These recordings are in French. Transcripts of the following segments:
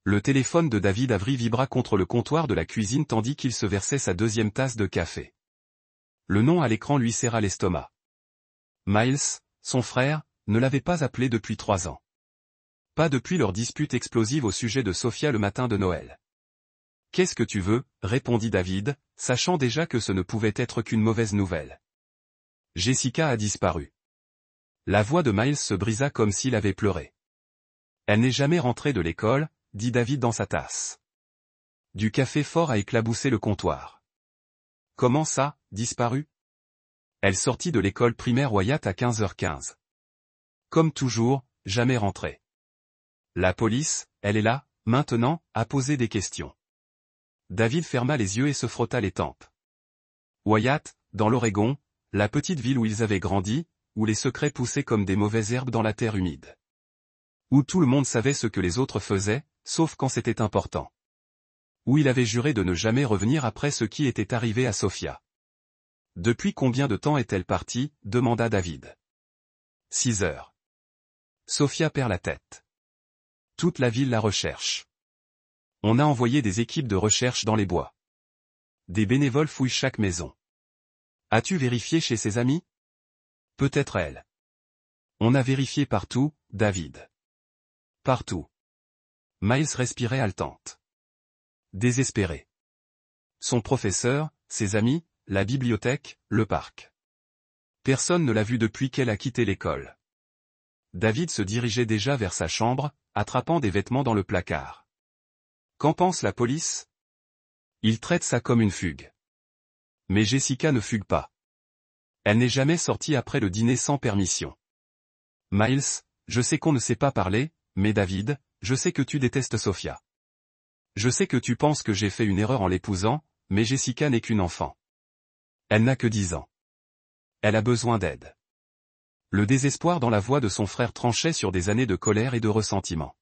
Le téléphone de David Avery vibra contre le comptoir de la cuisine tandis qu'il se versait sa deuxième tasse de café. Le nom à l'écran lui serra l'estomac. Miles, son frère, ne l'avait pas appelé depuis 3 ans. Pas depuis leur dispute explosive au sujet de Sophia le matin de Noël. « Qu'est-ce que tu veux ?» répondit David, sachant déjà que ce ne pouvait être qu'une mauvaise nouvelle. Jessica a disparu. La voix de Miles se brisa comme s'il avait pleuré. Elle n'est jamais rentrée de l'école, dit David dans sa tasse. Du café fort a éclaboussé le comptoir. Comment ça, disparu? Elle sortit de l'école primaire Wyatt à 15h15. Comme toujours, jamais rentrée. La police, elle est là, maintenant, à poser des questions. David ferma les yeux et se frotta les tempes. Wyatt, dans l'Oregon, la petite ville où ils avaient grandi, où les secrets poussaient comme des mauvaises herbes dans la terre humide. Où tout le monde savait ce que les autres faisaient, sauf quand c'était important. Où il avait juré de ne jamais revenir après ce qui était arrivé à Sophia. Depuis combien de temps est-elle partie, demanda David. 6 heures. Sophia perd la tête. Toute la ville la recherche. On a envoyé des équipes de recherche dans les bois. Des bénévoles fouillent chaque maison. As-tu vérifié chez ses amis? Peut-être elle. On a vérifié partout, David. Partout. Miles respirait haletante. Désespéré. Son professeur, ses amis, la bibliothèque, le parc. Personne ne l'a vue depuis qu'elle a quitté l'école. David se dirigeait déjà vers sa chambre, attrapant des vêtements dans le placard. Qu'en pense la police? Il traite ça comme une fugue. Mais Jessica ne fugue pas. Elle n'est jamais sortie après le dîner sans permission. Miles, je sais qu'on ne sait pas parler, mais David, je sais que tu détestes Sophia. Je sais que tu penses que j'ai fait une erreur en l'épousant, mais Jessica n'est qu'une enfant. Elle n'a que 10 ans. Elle a besoin d'aide. Le désespoir dans la voix de son frère tranchait sur des années de colère et de ressentiment.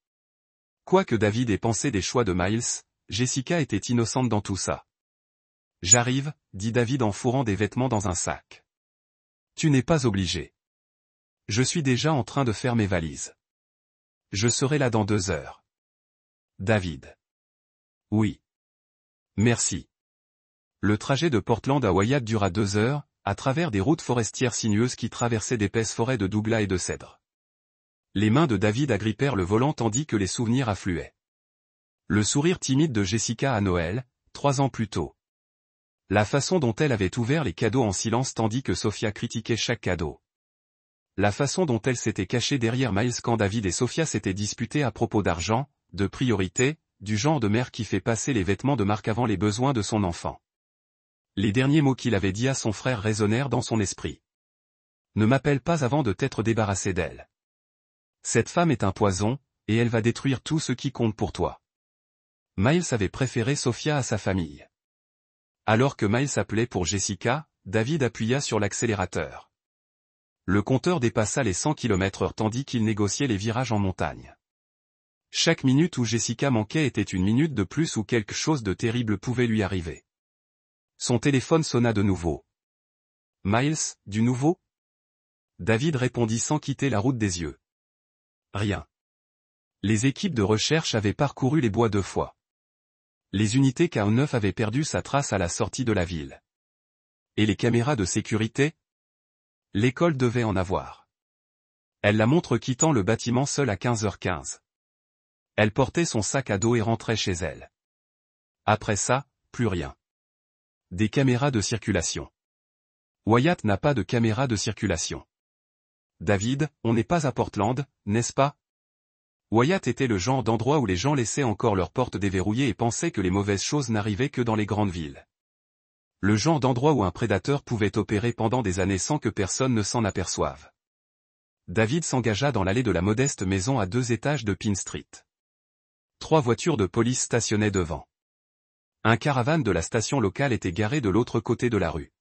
Quoique David ait pensé des choix de Miles, Jessica était innocente dans tout ça. J'arrive, dit David en fourrant des vêtements dans un sac. Tu n'es pas obligé. Je suis déjà en train de faire mes valises. Je serai là dans 2 heures. David. Oui. Merci. Le trajet de Portland à Wyatt dura 2 heures, à travers des routes forestières sinueuses qui traversaient d'épaisses forêts de douglas et de cèdres. Les mains de David agrippèrent le volant tandis que les souvenirs affluaient. Le sourire timide de Jessica à Noël, 3 ans plus tôt. La façon dont elle avait ouvert les cadeaux en silence tandis que Sophia critiquait chaque cadeau. La façon dont elle s'était cachée derrière Miles quand David et Sophia s'étaient disputés à propos d'argent, de priorité, du genre de mère qui fait passer les vêtements de marque avant les besoins de son enfant. Les derniers mots qu'il avait dit à son frère résonnèrent dans son esprit. Ne m'appelle pas avant de t'être débarrassé d'elle. Cette femme est un poison, et elle va détruire tout ce qui compte pour toi. Miles avait préféré Sophia à sa famille. Alors que Miles appelait pour Jessica, David appuya sur l'accélérateur. Le compteur dépassa les 100 km/h tandis qu'il négociait les virages en montagne. Chaque minute où Jessica manquait était une minute de plus où quelque chose de terrible pouvait lui arriver. Son téléphone sonna de nouveau. Miles, du nouveau? David répondit sans quitter la route des yeux. Rien. Les équipes de recherche avaient parcouru les bois 2 fois. Les unités K9 avaient perdu sa trace à la sortie de la ville. Et les caméras de sécurité? L'école devait en avoir. Elle la montre quittant le bâtiment seule à 15h15. Elle portait son sac à dos et rentrait chez elle. Après ça, plus rien. Des caméras de circulation. Wyatt n'a pas de caméra de circulation. David, on n'est pas à Portland, n'est-ce pas? Wyatt était le genre d'endroit où les gens laissaient encore leurs portes déverrouillées et pensaient que les mauvaises choses n'arrivaient que dans les grandes villes. Le genre d'endroit où un prédateur pouvait opérer pendant des années sans que personne ne s'en aperçoive. David s'engagea dans l'allée de la modeste maison à 2 étages de Pine Street. 3 voitures de police stationnaient devant. Un caravane de la station locale était garé de l'autre côté de la rue.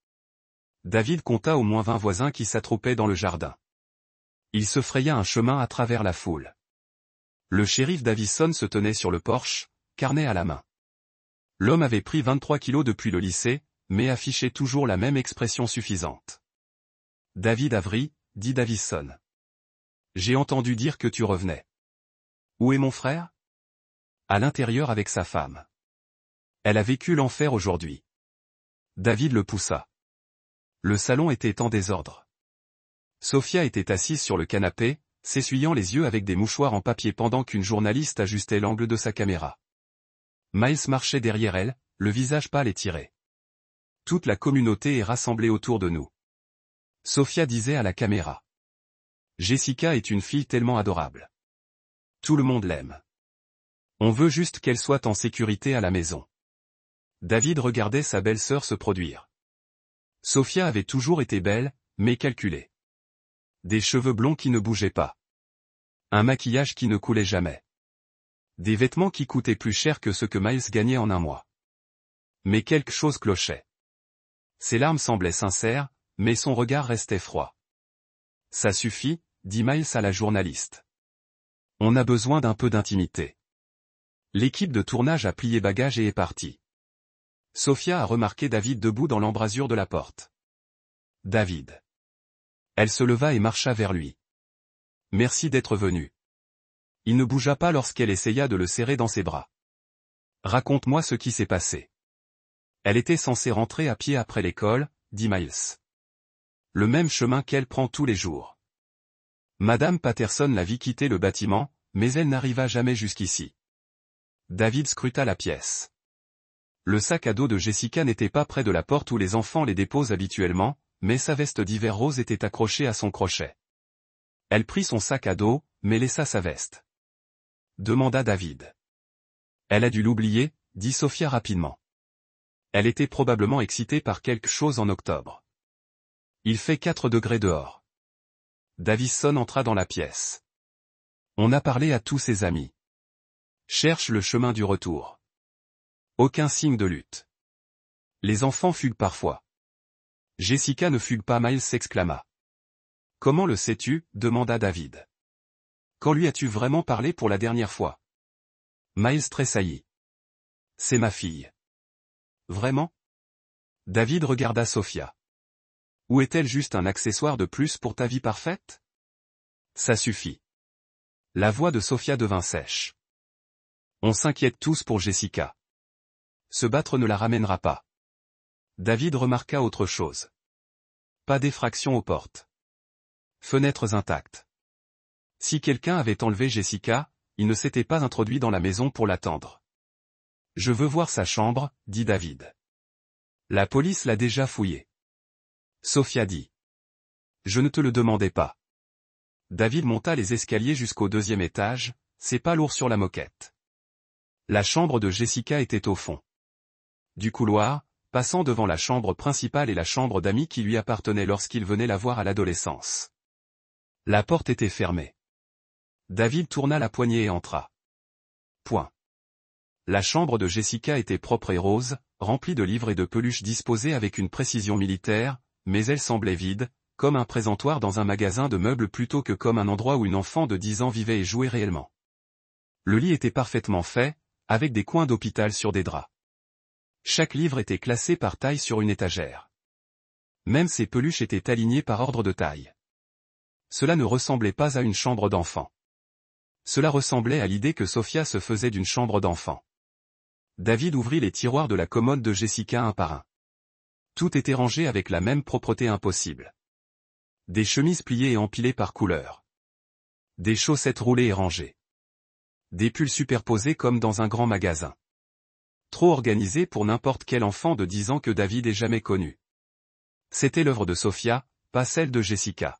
David compta au moins 20 voisins qui s'attroupaient dans le jardin. Il se fraya un chemin à travers la foule. Le shérif Davison se tenait sur le porche, carnet à la main. L'homme avait pris 23 kilos depuis le lycée, mais affichait toujours la même expression suffisante. David Avery, dit Davison. J'ai entendu dire que tu revenais. Où est mon frère? À l'intérieur avec sa femme. Elle a vécu l'enfer aujourd'hui. David le poussa. Le salon était en désordre. Sophia était assise sur le canapé, s'essuyant les yeux avec des mouchoirs en papier pendant qu'une journaliste ajustait l'angle de sa caméra. Miles marchait derrière elle, le visage pâle et tiré. Toute la communauté est rassemblée autour de nous. Sophia disait à la caméra. Jessica est une fille tellement adorable. Tout le monde l'aime. On veut juste qu'elle soit en sécurité à la maison. David regardait sa belle-sœur se produire. Sophia avait toujours été belle, mais calculée. Des cheveux blonds qui ne bougeaient pas. Un maquillage qui ne coulait jamais. Des vêtements qui coûtaient plus cher que ce que Miles gagnait en un mois. Mais quelque chose clochait. Ses larmes semblaient sincères, mais son regard restait froid. Ça suffit, dit Miles à la journaliste. On a besoin d'un peu d'intimité. L'équipe de tournage a plié bagages et est partie. Sophia a remarqué David debout dans l'embrasure de la porte. David. Elle se leva et marcha vers lui. Merci d'être venu. Il ne bougea pas lorsqu'elle essaya de le serrer dans ses bras. Raconte-moi ce qui s'est passé. Elle était censée rentrer à pied après l'école, dit Miles. Le même chemin qu'elle prend tous les jours. Madame Patterson la vit quitter le bâtiment, mais elle n'arriva jamais jusqu'ici. David scruta la pièce. Le sac à dos de Jessica n'était pas près de la porte où les enfants les déposent habituellement, mais sa veste d'hiver rose était accrochée à son crochet. Elle prit son sac à dos, mais laissa sa veste. Demanda David. Elle a dû l'oublier, dit Sophia rapidement. Elle était probablement excitée par quelque chose en octobre. Il fait 4 degrés dehors. Davison entra dans la pièce. On a parlé à tous ses amis. Cherche le chemin du retour. Aucun signe de lutte. Les enfants fuguent parfois. Jessica ne fugue pas, Miles s'exclama. Comment le sais-tu, demanda David. Quand lui as-tu vraiment parlé pour la dernière fois? Miles tressaillit. C'est ma fille. Vraiment? David regarda Sophia. Ou est-elle juste un accessoire de plus pour ta vie parfaite? Ça suffit. La voix de Sophia devint sèche. On s'inquiète tous pour Jessica. Se battre ne la ramènera pas. David remarqua autre chose. Pas d'effraction aux portes. Fenêtres intactes. Si quelqu'un avait enlevé Jessica, il ne s'était pas introduit dans la maison pour l'attendre. Je veux voir sa chambre, dit David. La police l'a déjà fouillée. Sophia dit. Je ne te le demandais pas. David monta les escaliers jusqu'au 2e étage, c'est pas lourd sur la moquette. La chambre de Jessica était au fond du couloir, passant devant la chambre principale et la chambre d'amis qui lui appartenait lorsqu'il venait la voir à l'adolescence. La porte était fermée. David tourna la poignée et entra. Point. La chambre de Jessica était propre et rose, remplie de livres et de peluches disposés avec une précision militaire, mais elle semblait vide, comme un présentoir dans un magasin de meubles plutôt que comme un endroit où une enfant de 10 ans vivait et jouait réellement. Le lit était parfaitement fait, avec des coins d'hôpital sur des draps. Chaque livre était classé par taille sur une étagère. Même ses peluches étaient alignées par ordre de taille. Cela ne ressemblait pas à une chambre d'enfant. Cela ressemblait à l'idée que Sophia se faisait d'une chambre d'enfant. David ouvrit les tiroirs de la commode de Jessica un par un. Tout était rangé avec la même propreté impossible. Des chemises pliées et empilées par couleur. Des chaussettes roulées et rangées. Des pulls superposés comme dans un grand magasin. Trop organisé pour n'importe quel enfant de 10 ans que David ait jamais connu. C'était l'œuvre de Sophia, pas celle de Jessica.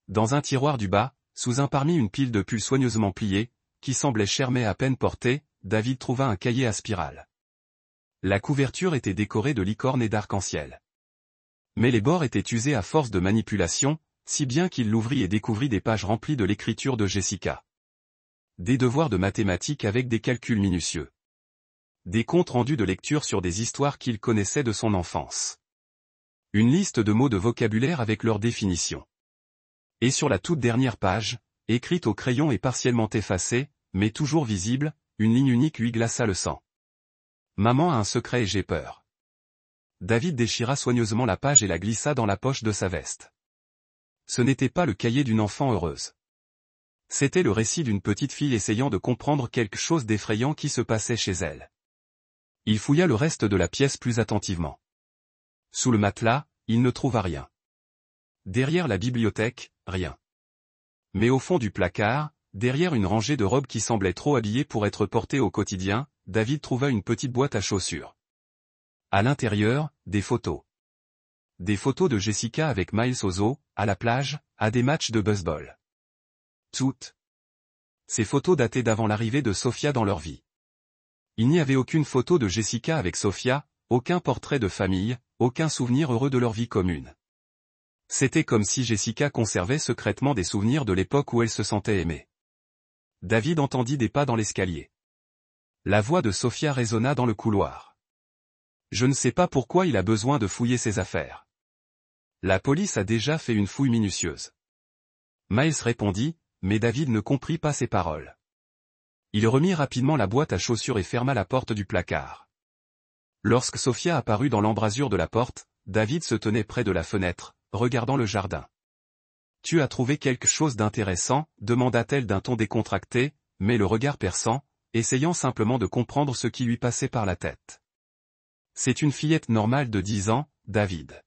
Dans un tiroir du bas, sous un parmi une pile de pulls soigneusement pliés, qui semblait Cher à peine portés, David trouva un cahier à spirale. La couverture était décorée de licornes et d'arc-en-ciel. Mais les bords étaient usés à force de manipulation, si bien qu'il l'ouvrit et découvrit des pages remplies de l'écriture de Jessica. Des devoirs de mathématiques avec des calculs minutieux. Des comptes rendus de lecture sur des histoires qu'il connaissait de son enfance. Une liste de mots de vocabulaire avec leur définition. Et sur la toute dernière page, écrite au crayon et partiellement effacée, mais toujours visible, une ligne unique lui glaça le sang. Maman a un secret et j'ai peur. David déchira soigneusement la page et la glissa dans la poche de sa veste. Ce n'était pas le cahier d'une enfant heureuse. C'était le récit d'une petite fille essayant de comprendre quelque chose d'effrayant qui se passait chez elle. Il fouilla le reste de la pièce plus attentivement. Sous le matelas, il ne trouva rien. Derrière la bibliothèque, rien. Mais au fond du placard, derrière une rangée de robes qui semblaient trop habillées pour être portées au quotidien, David trouva une petite boîte à chaussures. À l'intérieur, des photos. Des photos de Jessica avec Miles au zoo, à la plage, à des matchs de baseball. Toutes. Ces photos dataient d'avant l'arrivée de Sophia dans leur vie. Il n'y avait aucune photo de Jessica avec Sophia, aucun portrait de famille, aucun souvenir heureux de leur vie commune. C'était comme si Jessica conservait secrètement des souvenirs de l'époque où elle se sentait aimée. David entendit des pas dans l'escalier. La voix de Sophia résonna dans le couloir. Je ne sais pas pourquoi il a besoin de fouiller ses affaires. La police a déjà fait une fouille minutieuse. Miles répondit, mais David ne comprit pas ses paroles. Il remit rapidement la boîte à chaussures et ferma la porte du placard. Lorsque Sophia apparut dans l'embrasure de la porte, David se tenait près de la fenêtre, regardant le jardin. « Tu as trouvé quelque chose d'intéressant » demanda-t-elle d'un ton décontracté, mais le regard perçant, essayant simplement de comprendre ce qui lui passait par la tête. « C'est une fillette normale de 10 ans, David.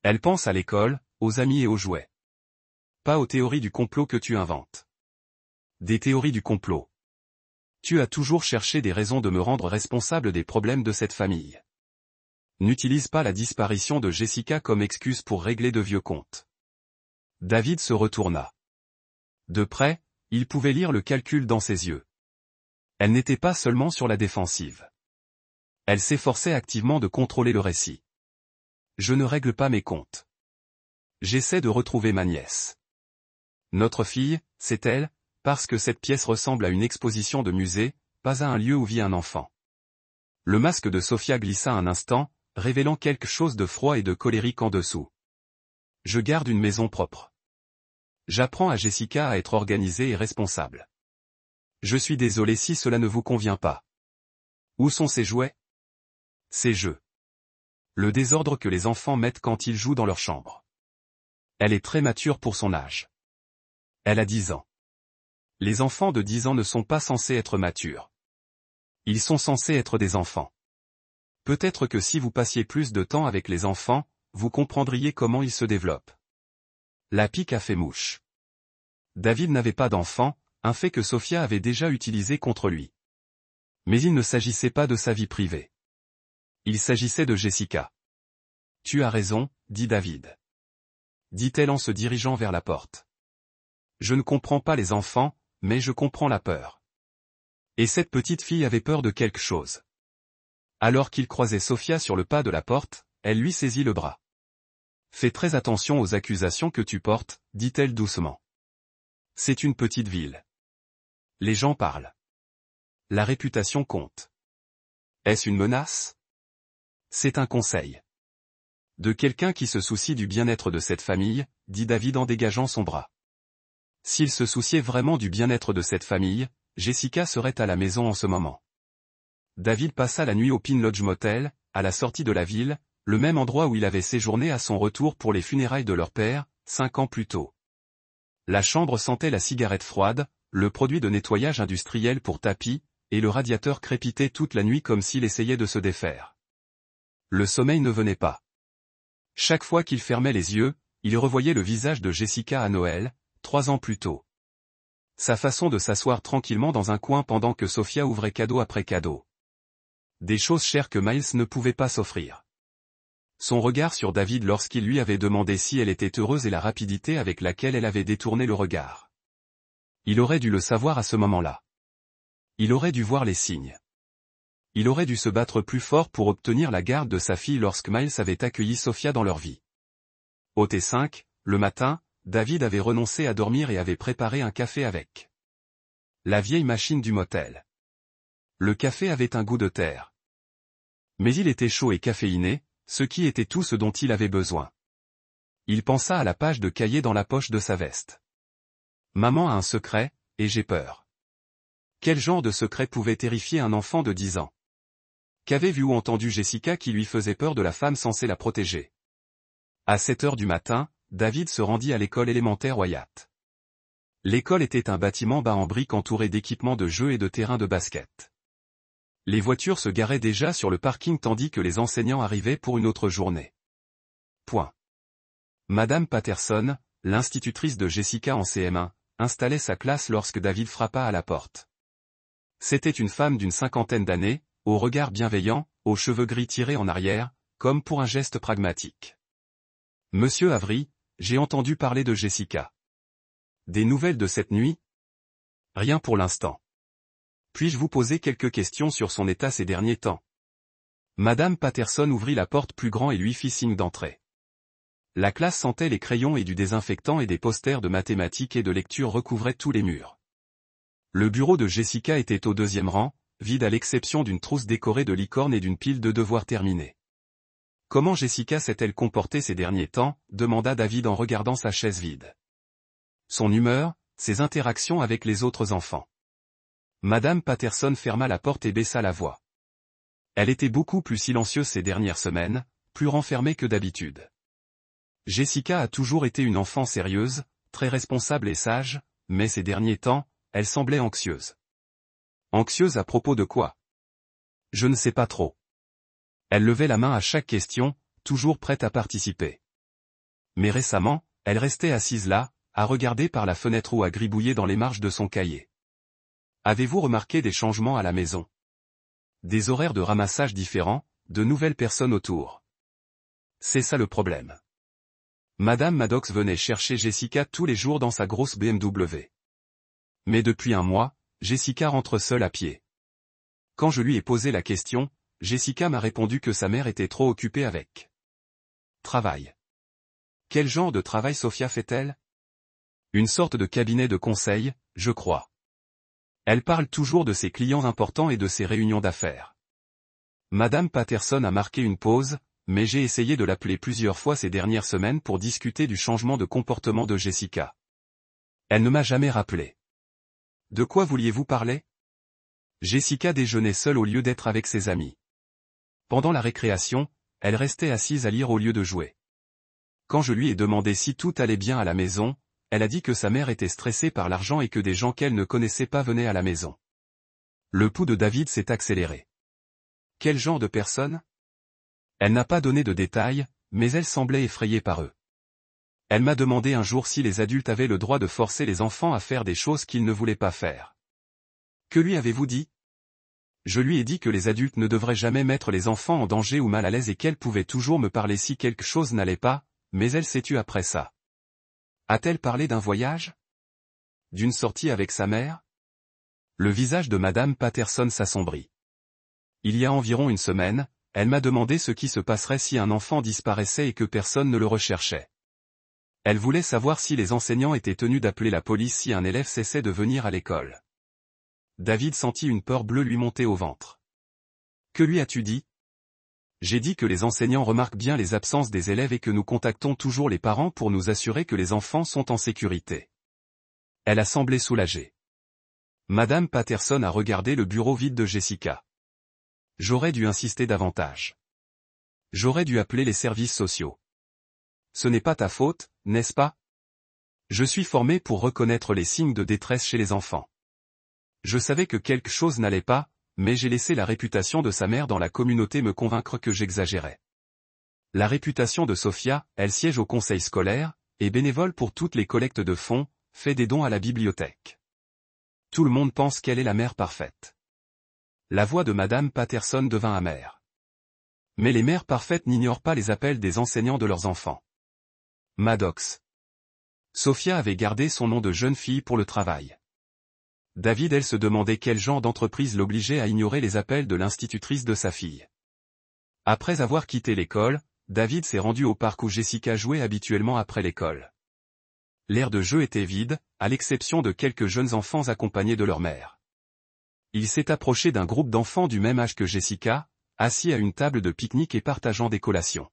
Elle pense à l'école, aux amis et aux jouets. Pas aux théories du complot que tu inventes. Des théories du complot. Tu as toujours cherché des raisons de me rendre responsable des problèmes de cette famille. N'utilise pas la disparition de Jessica comme excuse pour régler de vieux comptes. » David se retourna. De près, il pouvait lire le calcul dans ses yeux. Elle n'était pas seulement sur la défensive. Elle s'efforçait activement de contrôler le récit. Je ne règle pas mes comptes. J'essaie de retrouver ma nièce. Notre fille, c'est elle, parce que cette pièce ressemble à une exposition de musée, pas à un lieu où vit un enfant. Le masque de Sophia glissa un instant, révélant quelque chose de froid et de colérique en dessous. Je garde une maison propre. J'apprends à Jessica à être organisée et responsable. Je suis désolé si cela ne vous convient pas. Où sont ses jouets? Ses jeux. Le désordre que les enfants mettent quand ils jouent dans leur chambre. Elle est très mature pour son âge. Elle a 10 ans. Les enfants de 10 ans ne sont pas censés être matures. Ils sont censés être des enfants. Peut-être que si vous passiez plus de temps avec les enfants, vous comprendriez comment ils se développent. La pique a fait mouche. David n'avait pas d'enfant, un fait que Sophia avait déjà utilisé contre lui. Mais il ne s'agissait pas de sa vie privée. Il s'agissait de Jessica. Tu as raison, dit David. Dit-elle en se dirigeant vers la porte. Je ne comprends pas les enfants, mais je comprends la peur. Et cette petite fille avait peur de quelque chose. Alors qu'il croisait Sophia sur le pas de la porte, elle lui saisit le bras. Fais très attention aux accusations que tu portes, dit-elle doucement. C'est une petite ville. Les gens parlent. La réputation compte. Est-ce une menace? C'est un conseil. De quelqu'un qui se soucie du bien-être de cette famille, dit David en dégageant son bras. S'il se souciait vraiment du bien-être de cette famille, Jessica serait à la maison en ce moment. David passa la nuit au Pine Lodge Motel, à la sortie de la ville, le même endroit où il avait séjourné à son retour pour les funérailles de leur père, 5 ans plus tôt. La chambre sentait la cigarette froide, le produit de nettoyage industriel pour tapis, et le radiateur crépitait toute la nuit comme s'il essayait de se défaire. Le sommeil ne venait pas. Chaque fois qu'il fermait les yeux, il revoyait le visage de Jessica à Noël, 3 ans plus tôt. Sa façon de s'asseoir tranquillement dans un coin pendant que Sophia ouvrait cadeau après cadeau. Des choses chères que Miles ne pouvait pas s'offrir. Son regard sur David lorsqu'il lui avait demandé si elle était heureuse et la rapidité avec laquelle elle avait détourné le regard. Il aurait dû le savoir à ce moment-là. Il aurait dû voir les signes. Il aurait dû se battre plus fort pour obtenir la garde de sa fille lorsque Miles avait accueilli Sophia dans leur vie. Au T5, le matin, David avait renoncé à dormir et avait préparé un café avec la vieille machine du motel. Le café avait un goût de terre. Mais il était chaud et caféiné, ce qui était tout ce dont il avait besoin. Il pensa à la page de cahier dans la poche de sa veste. Maman a un secret, et j'ai peur. Quel genre de secret pouvait terrifier un enfant de 10 ans? Qu'avait vu ou entendu Jessica qui lui faisait peur de la femme censée la protéger? À 7 heures du matin, David se rendit à l'école élémentaire Wyatt. L'école était un bâtiment bas en briques entouré d'équipements de jeux et de terrains de basket. Les voitures se garaient déjà sur le parking tandis que les enseignants arrivaient pour une autre journée. Point. Madame Patterson, l'institutrice de Jessica en CM1, installait sa classe lorsque David frappa à la porte. C'était une femme d'une cinquantaine d'années, au regard bienveillant, aux cheveux gris tirés en arrière, comme pour un geste pragmatique. « Monsieur Avery, j'ai entendu parler de Jessica. Des nouvelles de cette nuit ? Rien pour l'instant. Puis-je vous poser quelques questions sur son état ces derniers temps ?» Madame Patterson ouvrit la porte plus grand et lui fit signe d'entrer. La classe sentait les crayons et du désinfectant et des posters de mathématiques et de lecture recouvraient tous les murs. Le bureau de Jessica était au deuxième rang, vide à l'exception d'une trousse décorée de licornes et d'une pile de devoirs terminés. « Comment Jessica s'est-elle comportée ces derniers temps ?» demanda David en regardant sa chaise vide. Son humeur, ses interactions avec les autres enfants. Madame Patterson ferma la porte et baissa la voix. Elle était beaucoup plus silencieuse ces dernières semaines, plus renfermée que d'habitude. Jessica a toujours été une enfant sérieuse, très responsable et sage, mais ces derniers temps, elle semblait anxieuse. Anxieuse à propos de quoi ? Je ne sais pas trop. Elle levait la main à chaque question, toujours prête à participer. Mais récemment, elle restait assise là, à regarder par la fenêtre ou à gribouiller dans les marges de son cahier. Avez-vous remarqué des changements à la maison ? Des horaires de ramassage différents, de nouvelles personnes autour. C'est ça le problème. Madame Maddox venait chercher Jessica tous les jours dans sa grosse BMW. Mais depuis un mois, Jessica rentre seule à pied. Quand je lui ai posé la question, Jessica m'a répondu que sa mère était trop occupée avec travail. Quel genre de travail Sophia fait-elle ? Une sorte de cabinet de conseil, je crois. Elle parle toujours de ses clients importants et de ses réunions d'affaires. Madame Patterson a marqué une pause, mais j'ai essayé de l'appeler plusieurs fois ces dernières semaines pour discuter du changement de comportement de Jessica. Elle ne m'a jamais rappelé. De quoi vouliez-vous parler ? Jessica déjeunait seule au lieu d'être avec ses amis. Pendant la récréation, elle restait assise à lire au lieu de jouer. Quand je lui ai demandé si tout allait bien à la maison, elle a dit que sa mère était stressée par l'argent et que des gens qu'elle ne connaissait pas venaient à la maison. Le pouls de David s'est accéléré. Quel genre de personne ? Elle n'a pas donné de détails, mais elle semblait effrayée par eux. Elle m'a demandé un jour si les adultes avaient le droit de forcer les enfants à faire des choses qu'ils ne voulaient pas faire. Que lui avez-vous dit ? Je lui ai dit que les adultes ne devraient jamais mettre les enfants en danger ou mal à l'aise et qu'elle pouvait toujours me parler si quelque chose n'allait pas, mais elle s'est tue après ça. A-t-elle parlé d'un voyage ? D'une sortie avec sa mère ? Le visage de Madame Patterson s'assombrit. Il y a environ une semaine, elle m'a demandé ce qui se passerait si un enfant disparaissait et que personne ne le recherchait. Elle voulait savoir si les enseignants étaient tenus d'appeler la police si un élève cessait de venir à l'école. David sentit une peur bleue lui monter au ventre. Que lui as-tu dit ? J'ai dit que les enseignants remarquent bien les absences des élèves et que nous contactons toujours les parents pour nous assurer que les enfants sont en sécurité. Elle a semblé soulagée. Madame Patterson a regardé le bureau vide de Jessica. J'aurais dû insister davantage. J'aurais dû appeler les services sociaux. Ce n'est pas ta faute, n'est-ce pas ? Je suis formé pour reconnaître les signes de détresse chez les enfants. Je savais que quelque chose n'allait pas, mais j'ai laissé la réputation de sa mère dans la communauté me convaincre que j'exagérais. La réputation de Sophia, elle siège au conseil scolaire, est bénévole pour toutes les collectes de fonds, fait des dons à la bibliothèque. Tout le monde pense qu'elle est la mère parfaite. La voix de Madame Patterson devint amère. Mais les mères parfaites n'ignorent pas les appels des enseignants de leurs enfants. Maddox. Sophia avait gardé son nom de jeune fille pour le travail. David elle se demandait quel genre d'entreprise l'obligeait à ignorer les appels de l'institutrice de sa fille. Après avoir quitté l'école, David s'est rendu au parc où Jessica jouait habituellement après l'école. L'aire de jeu était vide, à l'exception de quelques jeunes enfants accompagnés de leur mère. Il s'est approché d'un groupe d'enfants du même âge que Jessica, assis à une table de pique-nique et partageant des collations.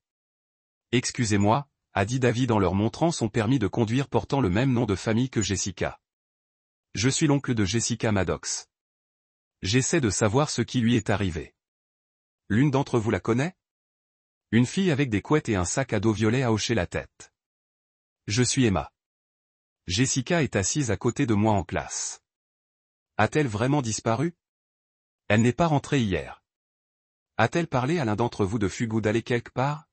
« Excusez-moi » a dit David en leur montrant son permis de conduire portant le même nom de famille que Jessica. Je suis l'oncle de Jessica Maddox. J'essaie de savoir ce qui lui est arrivé. L'une d'entre vous la connaît ? Une fille avec des couettes et un sac à dos violet a hoché la tête. Je suis Emma. Jessica est assise à côté de moi en classe. A-t-elle vraiment disparu? Elle n'est pas rentrée hier. A-t-elle parlé à l'un d'entre vous de fugue ou d'aller quelque part?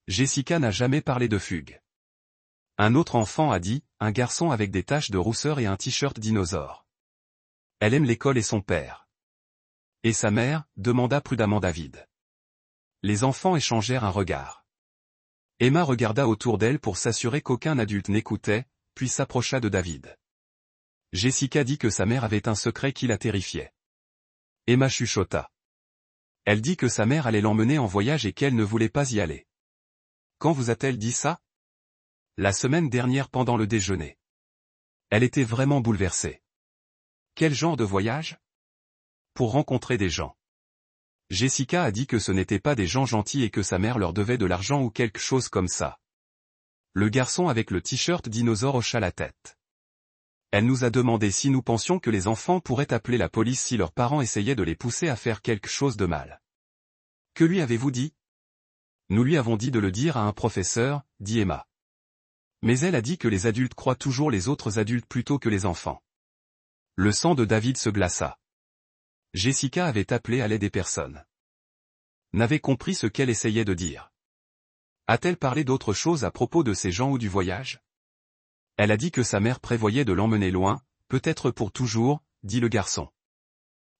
Jessica n'a jamais parlé de fugue. Un autre enfant a dit, un garçon avec des taches de rousseur et un t-shirt dinosaure. Elle aime l'école et son père. Et sa mère, demanda prudemment David. Les enfants échangèrent un regard. Emma regarda autour d'elle pour s'assurer qu'aucun adulte n'écoutait, puis s'approcha de David. Jessica dit que sa mère avait un secret qui la terrifiait. Emma chuchota. Elle dit que sa mère allait l'emmener en voyage et qu'elle ne voulait pas y aller. Quand vous a-t-elle dit ça? La semaine dernière pendant le déjeuner. Elle était vraiment bouleversée. Quel genre de voyage? Pour rencontrer des gens. Jessica a dit que ce n'étaient pas des gens gentils et que sa mère leur devait de l'argent ou quelque chose comme ça. Le garçon avec le t-shirt dinosaure hocha la tête. Elle nous a demandé si nous pensions que les enfants pourraient appeler la police si leurs parents essayaient de les pousser à faire quelque chose de mal. Que lui avez-vous dit? Nous lui avons dit de le dire à un professeur, dit Emma. Mais elle a dit que les adultes croient toujours les autres adultes plutôt que les enfants. Le sang de David se glaça. Jessica avait appelé à l'aide des personnes. N'avait compris ce qu'elle essayait de dire. A-t-elle parlé d'autre chose à propos de ces gens ou du voyage? Elle a dit que sa mère prévoyait de l'emmener loin, peut-être pour toujours, dit le garçon.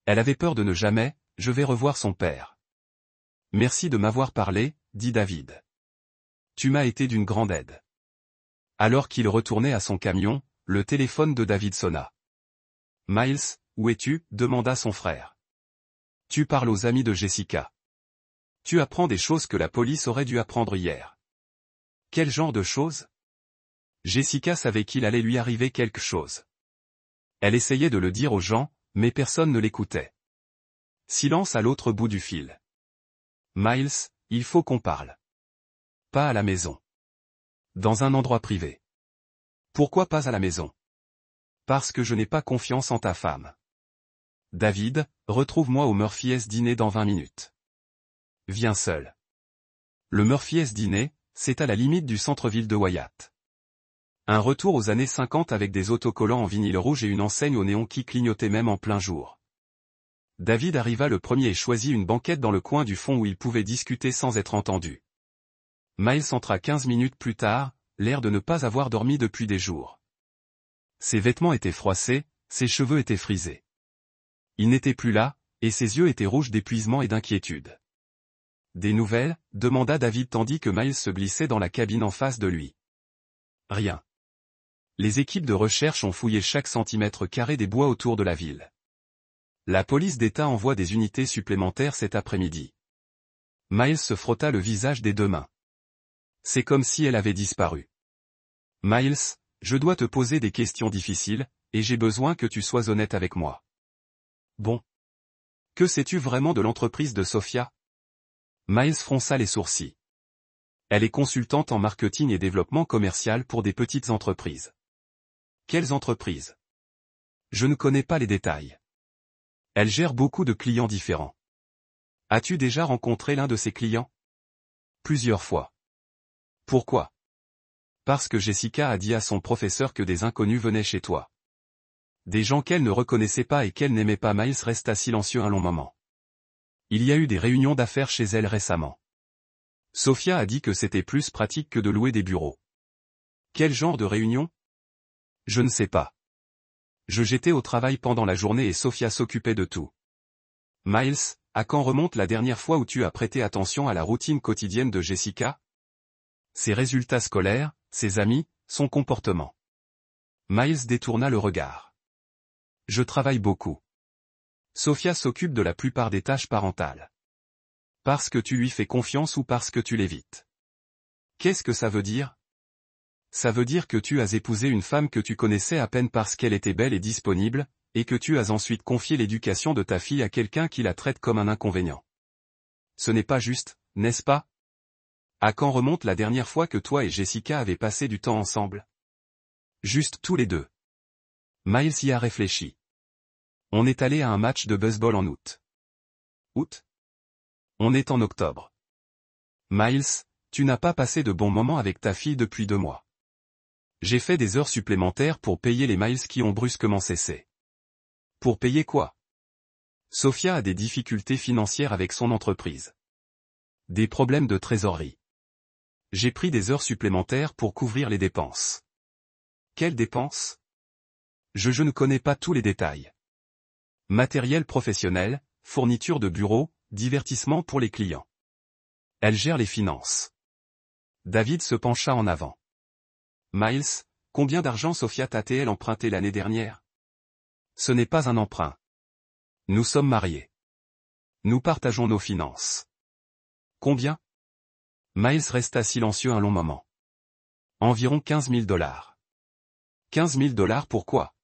Elle avait peur de ne jamais, je vais revoir son père. Merci de m'avoir parlé, dit David. Tu m'as été d'une grande aide. Alors qu'il retournait à son camion, le téléphone de David sonna. Miles, où es-tu? Demanda son frère. Tu parles aux amis de Jessica. Tu apprends des choses que la police aurait dû apprendre hier. Quel genre de choses? Jessica savait qu'il allait lui arriver quelque chose. Elle essayait de le dire aux gens, mais personne ne l'écoutait. Silence à l'autre bout du fil. Miles, il faut qu'on parle. Pas à la maison. Dans un endroit privé. Pourquoi pas à la maison? Parce que je n'ai pas confiance en ta femme. David, retrouve-moi au Murphy's dîner dans 20 minutes. Viens seul. Le Murphy's dîner, c'est à la limite du centre-ville de Wyatt. Un retour aux années 50 avec des autocollants en vinyle rouge et une enseigne au néon qui clignotait même en plein jour. David arriva le premier et choisit une banquette dans le coin du fond où il pouvait discuter sans être entendu. Miles entra 15 minutes plus tard, l'air de ne pas avoir dormi depuis des jours. Ses vêtements étaient froissés, ses cheveux étaient frisés. Il n'était plus là, et ses yeux étaient rouges d'épuisement et d'inquiétude. Des nouvelles? Demanda David tandis que Miles se glissait dans la cabine en face de lui. Rien. Les équipes de recherche ont fouillé chaque centimètre carré des bois autour de la ville. La police d'État envoie des unités supplémentaires cet après-midi. Miles se frotta le visage des deux mains. C'est comme si elle avait disparu. Miles, je dois te poser des questions difficiles, et j'ai besoin que tu sois honnête avec moi. Bon. Que sais-tu vraiment de l'entreprise de Sophia? Miles fronça les sourcils. Elle est consultante en marketing et développement commercial pour des petites entreprises. Quelles entreprises? Je ne connais pas les détails. Elle gère beaucoup de clients différents. As-tu déjà rencontré l'un de ses clients? Plusieurs fois. Pourquoi? Parce que Jessica a dit à son professeur que des inconnus venaient chez toi. Des gens qu'elle ne reconnaissait pas et qu'elle n'aimait pas. Miles resta silencieux un long moment. Il y a eu des réunions d'affaires chez elle récemment. Sophia a dit que c'était plus pratique que de louer des bureaux. Quel genre de réunion? Je ne sais pas. J'étais au travail pendant la journée et Sophia s'occupait de tout. Miles, à quand remonte la dernière fois où tu as prêté attention à la routine quotidienne de Jessica? Ses résultats scolaires, ses amis, son comportement. Miles détourna le regard. Je travaille beaucoup. Sophia s'occupe de la plupart des tâches parentales. Parce que tu lui fais confiance ou parce que tu l'évites? Qu'est-ce que ça veut dire? Ça veut dire que tu as épousé une femme que tu connaissais à peine parce qu'elle était belle et disponible, et que tu as ensuite confié l'éducation de ta fille à quelqu'un qui la traite comme un inconvénient. Ce n'est pas juste, n'est-ce pas? À quand remonte la dernière fois que toi et Jessica avez passé du temps ensemble? Juste tous les deux. Miles y a réfléchi. On est allé à un match de baseball en août. Août? On est en octobre. Miles, tu n'as pas passé de bons moments avec ta fille depuis 2 mois. J'ai fait des heures supplémentaires pour payer les miles qui ont brusquement cessé. Pour payer quoi? Sophia a des difficultés financières avec son entreprise. Des problèmes de trésorerie. J'ai pris des heures supplémentaires pour couvrir les dépenses. Quelles dépenses? Je ne connais pas tous les détails. Matériel professionnel, fourniture de bureau, divertissement pour les clients. Elle gère les finances. David se pencha en avant. Miles, combien d'argent Sophia t'a-t-elle emprunté l'année dernière? Ce n'est pas un emprunt. Nous sommes mariés. Nous partageons nos finances. Combien? Miles resta silencieux un long moment. Environ 15 000 $. 15 000 $ pourquoi?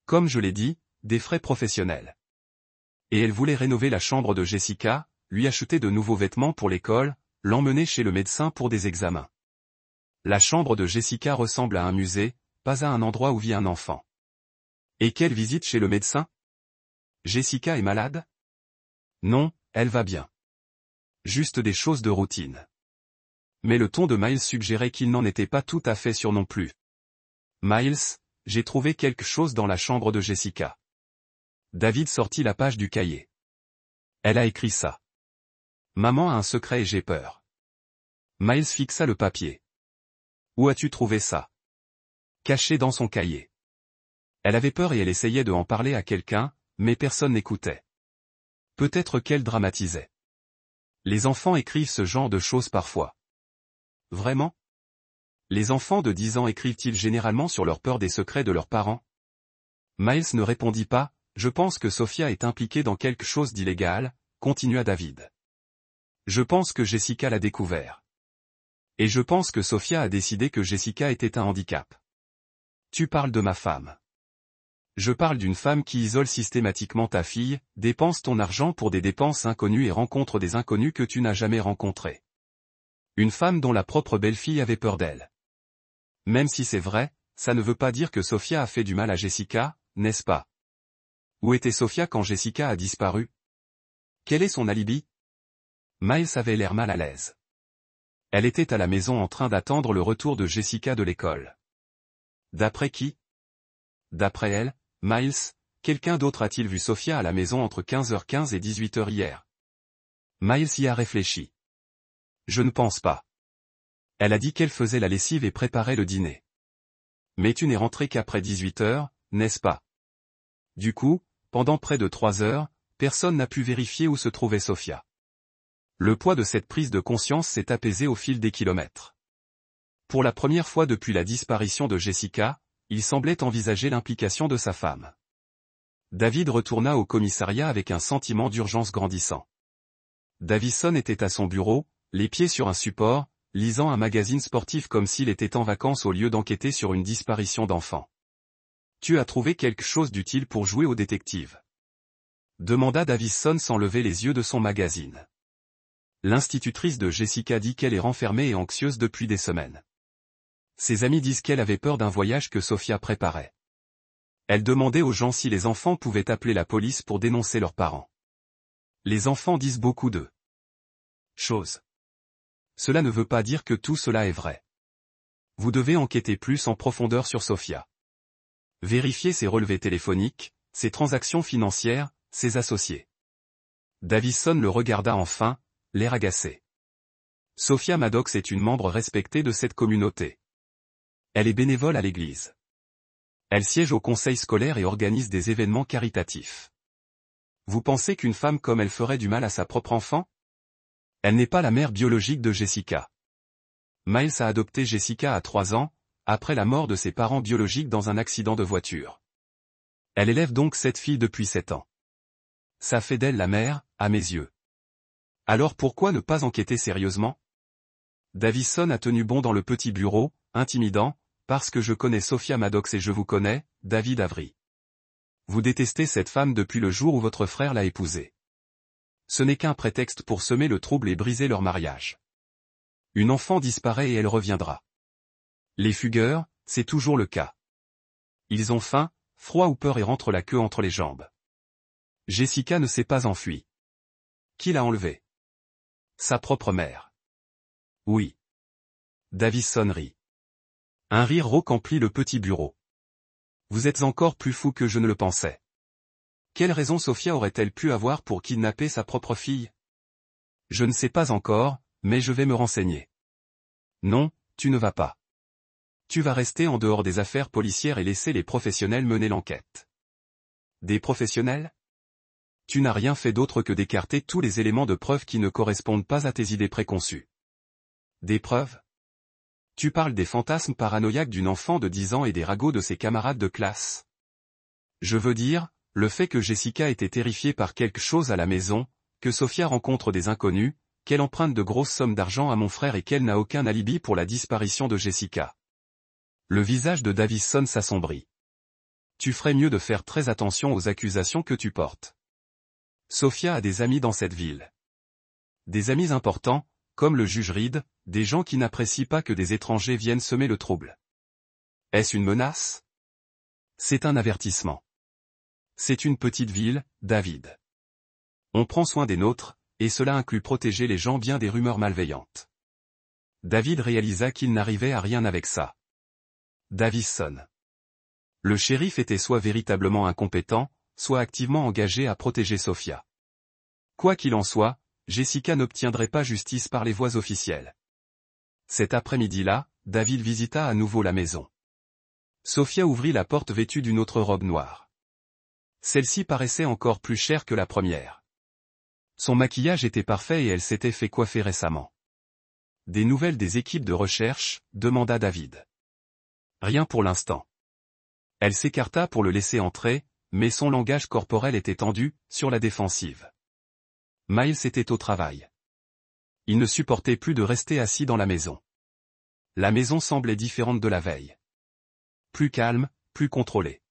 Comme je l'ai dit, des frais professionnels. Et elle voulait rénover la chambre de Jessica, lui acheter de nouveaux vêtements pour l'école, l'emmener chez le médecin pour des examens. La chambre de Jessica ressemble à un musée, pas à un endroit où vit un enfant. Et quelle visite chez le médecin? Jessica est malade? Non, elle va bien. Juste des choses de routine. Mais le ton de Miles suggérait qu'il n'en était pas tout à fait sûr non plus. Miles, j'ai trouvé quelque chose dans la chambre de Jessica. David sortit la page du cahier. Elle a écrit ça. Maman a un secret et j'ai peur. Miles fixa le papier. Où as-tu trouvé ça? Caché dans son cahier. Elle avait peur et elle essayait de en parler à quelqu'un, mais personne n'écoutait. Peut-être qu'elle dramatisait. Les enfants écrivent ce genre de choses parfois. Vraiment? Les enfants de 10 ans écrivent-ils généralement sur leur peur des secrets de leurs parents? Miles ne répondit pas. Je pense que Sophia est impliquée dans quelque chose d'illégal, continua David. Je pense que Jessica l'a découvert. Et je pense que Sophia a décidé que Jessica était un handicap. Tu parles de ma femme. Je parle d'une femme qui isole systématiquement ta fille, dépense ton argent pour des dépenses inconnues et rencontre des inconnus que tu n'as jamais rencontrés. Une femme dont la propre belle-fille avait peur d'elle. Même si c'est vrai, ça ne veut pas dire que Sophia a fait du mal à Jessica, n'est-ce pas? Où était Sophia quand Jessica a disparu? Quel est son alibi? Miles avait l'air mal à l'aise. Elle était à la maison en train d'attendre le retour de Jessica de l'école. D'après qui? D'après elle, Miles, quelqu'un d'autre a-t-il vu Sophia à la maison entre 15h15 et 18h hier? Miles y a réfléchi. Je ne pense pas. Elle a dit qu'elle faisait la lessive et préparait le dîner. Mais tu n'es rentré qu'après 18h, n'est-ce pas? Du coup, pendant près de 3 heures, personne n'a pu vérifier où se trouvait Sophia. Le poids de cette prise de conscience s'est apaisé au fil des kilomètres. Pour la première fois depuis la disparition de Jessica, il semblait envisager l'implication de sa femme. David retourna au commissariat avec un sentiment d'urgence grandissant. Davison était à son bureau, les pieds sur un support, lisant un magazine sportif comme s'il était en vacances au lieu d'enquêter sur une disparition d'enfant. « Tu as trouvé quelque chose d'utile pour jouer au détective ?» demanda Davison sans lever les yeux de son magazine. L'institutrice de Jessica dit qu'elle est renfermée et anxieuse depuis des semaines. Ses amis disent qu'elle avait peur d'un voyage que Sophia préparait. Elle demandait aux gens si les enfants pouvaient appeler la police pour dénoncer leurs parents. Les enfants disent beaucoup de choses. Cela ne veut pas dire que tout cela est vrai. Vous devez enquêter plus en profondeur sur Sophia. Vérifier ses relevés téléphoniques, ses transactions financières, ses associés. Davison le regarda enfin, l'air agacé. Sophia Maddox est une membre respectée de cette communauté. Elle est bénévole à l'église. Elle siège au conseil scolaire et organise des événements caritatifs. Vous pensez qu'une femme comme elle ferait du mal à sa propre enfant? Elle n'est pas la mère biologique de Jessica. Miles a adopté Jessica à 3 ans, après la mort de ses parents biologiques dans un accident de voiture. Elle élève donc cette fille depuis 7 ans. Ça fait d'elle la mère, à mes yeux. Alors pourquoi ne pas enquêter sérieusement? Davison a tenu bon dans le petit bureau, intimidant, parce que je connais Sophia Maddox et je vous connais, David Avery. Vous détestez cette femme depuis le jour où votre frère l'a épousée. Ce n'est qu'un prétexte pour semer le trouble et briser leur mariage. Une enfant disparaît et elle reviendra. Les fugueurs, c'est toujours le cas. Ils ont faim, froid ou peur et rentrent la queue entre les jambes. Jessica ne s'est pas enfuie. Qui l'a enlevée? Sa propre mère. Oui. Davison rit. Un rire rauque emplit le petit bureau. Vous êtes encore plus fou que je ne le pensais. Quelle raison Sophia aurait-elle pu avoir pour kidnapper sa propre fille? Je ne sais pas encore, mais je vais me renseigner. Non, tu ne vas pas. Tu vas rester en dehors des affaires policières et laisser les professionnels mener l'enquête. Des professionnels? Tu n'as rien fait d'autre que d'écarter tous les éléments de preuve qui ne correspondent pas à tes idées préconçues. Des preuves? Tu parles des fantasmes paranoïaques d'une enfant de 10 ans et des ragots de ses camarades de classe. Je veux dire, le fait que Jessica était terrifiée par quelque chose à la maison, que Sophia rencontre des inconnus, qu'elle emprunte de grosses sommes d'argent à mon frère et qu'elle n'a aucun alibi pour la disparition de Jessica. Le visage de Davison s'assombrit. Tu ferais mieux de faire très attention aux accusations que tu portes. Sophia a des amis dans cette ville. Des amis importants, comme le juge Reed, des gens qui n'apprécient pas que des étrangers viennent semer le trouble. Est-ce une menace? C'est un avertissement. C'est une petite ville, David. On prend soin des nôtres, et cela inclut protéger les gens bien des rumeurs malveillantes. David réalisa qu'il n'arrivait à rien avec ça. Davison. Le shérif était soit véritablement incompétent, soit activement engagé à protéger Sophia. Quoi qu'il en soit, Jessica n'obtiendrait pas justice par les voies officielles. Cet après-midi-là, David visita à nouveau la maison. Sophia ouvrit la porte vêtue d'une autre robe noire. Celle-ci paraissait encore plus chère que la première. Son maquillage était parfait et elle s'était fait coiffer récemment. Des nouvelles des équipes de recherche, demanda David. Rien pour l'instant. Elle s'écarta pour le laisser entrer, mais son langage corporel était tendu, sur la défensive. Miles était au travail. Il ne supportait plus de rester assis dans la maison. La maison semblait différente de la veille. Plus calme, plus contrôlée.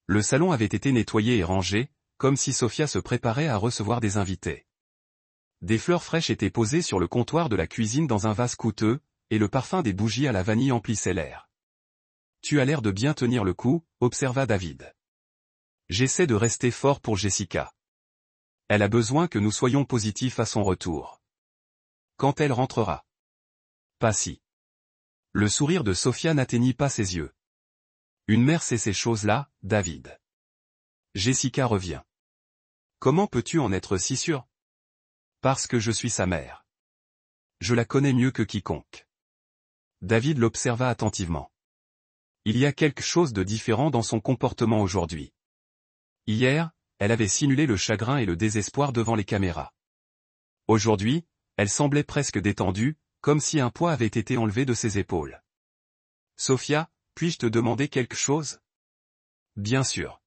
Le salon avait été nettoyé et rangé, comme si Sophia se préparait à recevoir des invités. Des fleurs fraîches étaient posées sur le comptoir de la cuisine dans un vase coûteux, et le parfum des bougies à la vanille emplissait l'air. Tu as l'air de bien tenir le coup, observa David. J'essaie de rester fort pour Jessica. Elle a besoin que nous soyons positifs à son retour. Quand elle rentrera? Pas si. Le sourire de Sophia n'atteignit pas ses yeux. Une mère sait ces choses-là, David. Jessica revient. Comment peux-tu en être si sûr? Parce que je suis sa mère. Je la connais mieux que quiconque. David l'observa attentivement. Il y a quelque chose de différent dans son comportement aujourd'hui. Hier, elle avait simulé le chagrin et le désespoir devant les caméras. Aujourd'hui, elle semblait presque détendue, comme si un poids avait été enlevé de ses épaules. Sophia, puis-je te demander quelque chose? Bien sûr.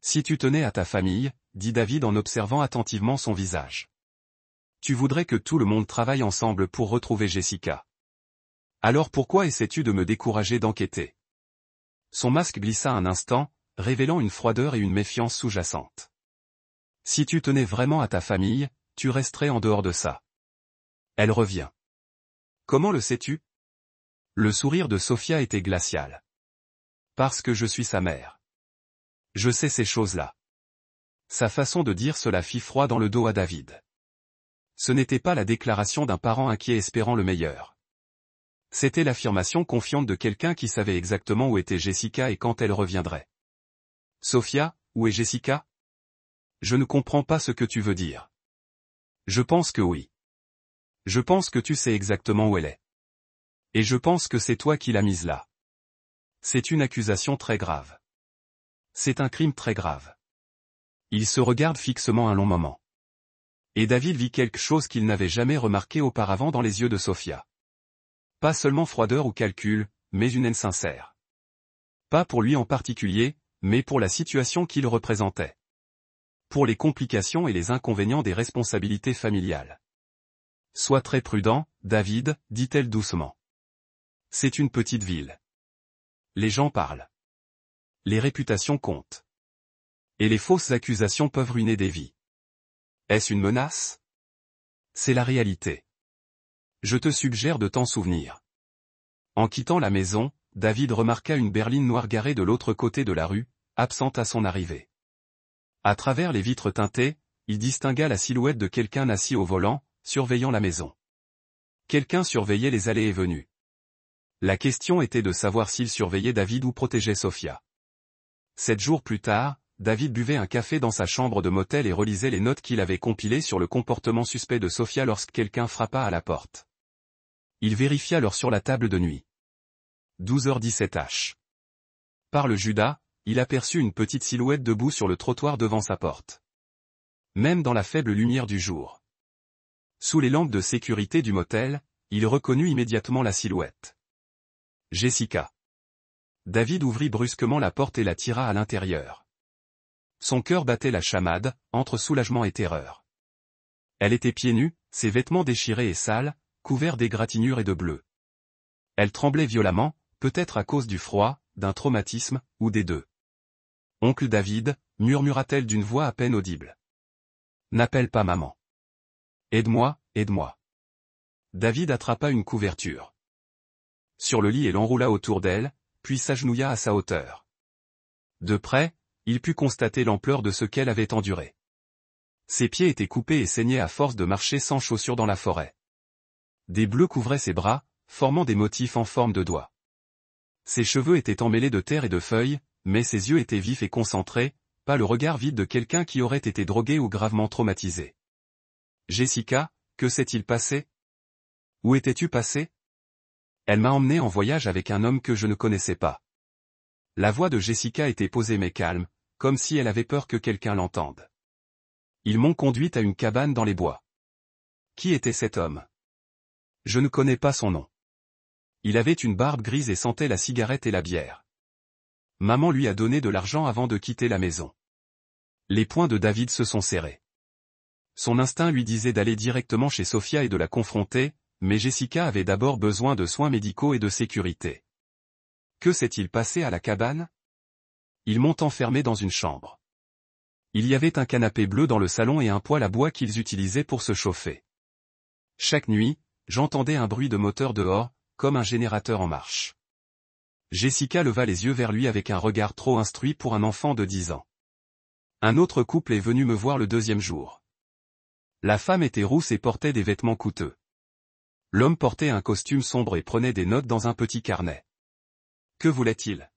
Si tu tenais à ta famille, dit David en observant attentivement son visage. Tu voudrais que tout le monde travaille ensemble pour retrouver Jessica. Alors pourquoi essaies-tu de me décourager d'enquêter? Son masque glissa un instant, révélant une froideur et une méfiance sous-jacente. Si tu tenais vraiment à ta famille, tu resterais en dehors de ça. Elle revient. Comment le sais-tu? Le sourire de Sophia était glacial. Parce que je suis sa mère. Je sais ces choses-là. Sa façon de dire cela fit froid dans le dos à David. Ce n'était pas la déclaration d'un parent inquiet espérant le meilleur. C'était l'affirmation confiante de quelqu'un qui savait exactement où était Jessica et quand elle reviendrait. Sophia, où est Jessica? Je ne comprends pas ce que tu veux dire. Je pense que oui. Je pense que tu sais exactement où elle est. Et je pense que c'est toi qui l'as mise là. C'est une accusation très grave. C'est un crime très grave. Ils se regardent fixement un long moment. Et David vit quelque chose qu'il n'avait jamais remarqué auparavant dans les yeux de Sophia. Pas seulement froideur ou calcul, mais une haine sincère. Pas pour lui en particulier, mais pour la situation qu'il représentait. Pour les complications et les inconvénients des responsabilités familiales. Sois très prudent, David, dit-elle doucement. C'est une petite ville. Les gens parlent. Les réputations comptent. Et les fausses accusations peuvent ruiner des vies. Est-ce une menace? C'est la réalité. Je te suggère de t'en souvenir. En quittant la maison, David remarqua une berline noire garée de l'autre côté de la rue, absente à son arrivée. À travers les vitres teintées, il distingua la silhouette de quelqu'un assis au volant, surveillant la maison. Quelqu'un surveillait les allées et venues. La question était de savoir s'il surveillait David ou protégeait Sofia. 7 jours plus tard, David buvait un café dans sa chambre de motel et relisait les notes qu'il avait compilées sur le comportement suspect de Sofia lorsque quelqu'un frappa à la porte. Il vérifia l'heure sur la table de nuit. 12h17 h. Par le Judas, il aperçut une petite silhouette debout sur le trottoir devant sa porte. Même dans la faible lumière du jour. Sous les lampes de sécurité du motel, il reconnut immédiatement la silhouette. Jessica. David ouvrit brusquement la porte et la tira à l'intérieur. Son cœur battait la chamade, entre soulagement et terreur. Elle était pieds nus, ses vêtements déchirés et sales, couverts d'égratignures et de bleu. Elle tremblait violemment, peut-être à cause du froid, d'un traumatisme, ou des deux. « Oncle David », murmura-t-elle d'une voix à peine audible. « N'appelle pas maman. Aide-moi, aide-moi. » David attrapa une couverture. Sur le lit et l'enroula autour d'elle, puis s'agenouilla à sa hauteur. De près, il put constater l'ampleur de ce qu'elle avait enduré. Ses pieds étaient coupés et saignaient à force de marcher sans chaussures dans la forêt. Des bleus couvraient ses bras, formant des motifs en forme de doigts. Ses cheveux étaient emmêlés de terre et de feuilles, mais ses yeux étaient vifs et concentrés, pas le regard vide de quelqu'un qui aurait été drogué ou gravement traumatisé. « Jessica, que s'est-il passé? Où étais-tu passé? Elle m'a emmené en voyage avec un homme que je ne connaissais pas. » La voix de Jessica était posée mais calme, comme si elle avait peur que quelqu'un l'entende. Ils m'ont conduite à une cabane dans les bois. Qui était cet homme? Je ne connais pas son nom. Il avait une barbe grise et sentait la cigarette et la bière. Maman lui a donné de l'argent avant de quitter la maison. Les poings de David se sont serrés. Son instinct lui disait d'aller directement chez Sofia et de la confronter, mais Jessica avait d'abord besoin de soins médicaux et de sécurité. Que s'est-il passé à la cabane? Ils m'ont enfermé dans une chambre. Il y avait un canapé bleu dans le salon et un poêle à bois qu'ils utilisaient pour se chauffer. Chaque nuit, j'entendais un bruit de moteur dehors, comme un générateur en marche. Jessica leva les yeux vers lui avec un regard trop instruit pour un enfant de 10 ans. Un autre couple est venu me voir le 2e jour. La femme était rousse et portait des vêtements coûteux. L'homme portait un costume sombre et prenait des notes dans un petit carnet. Que voulait-il?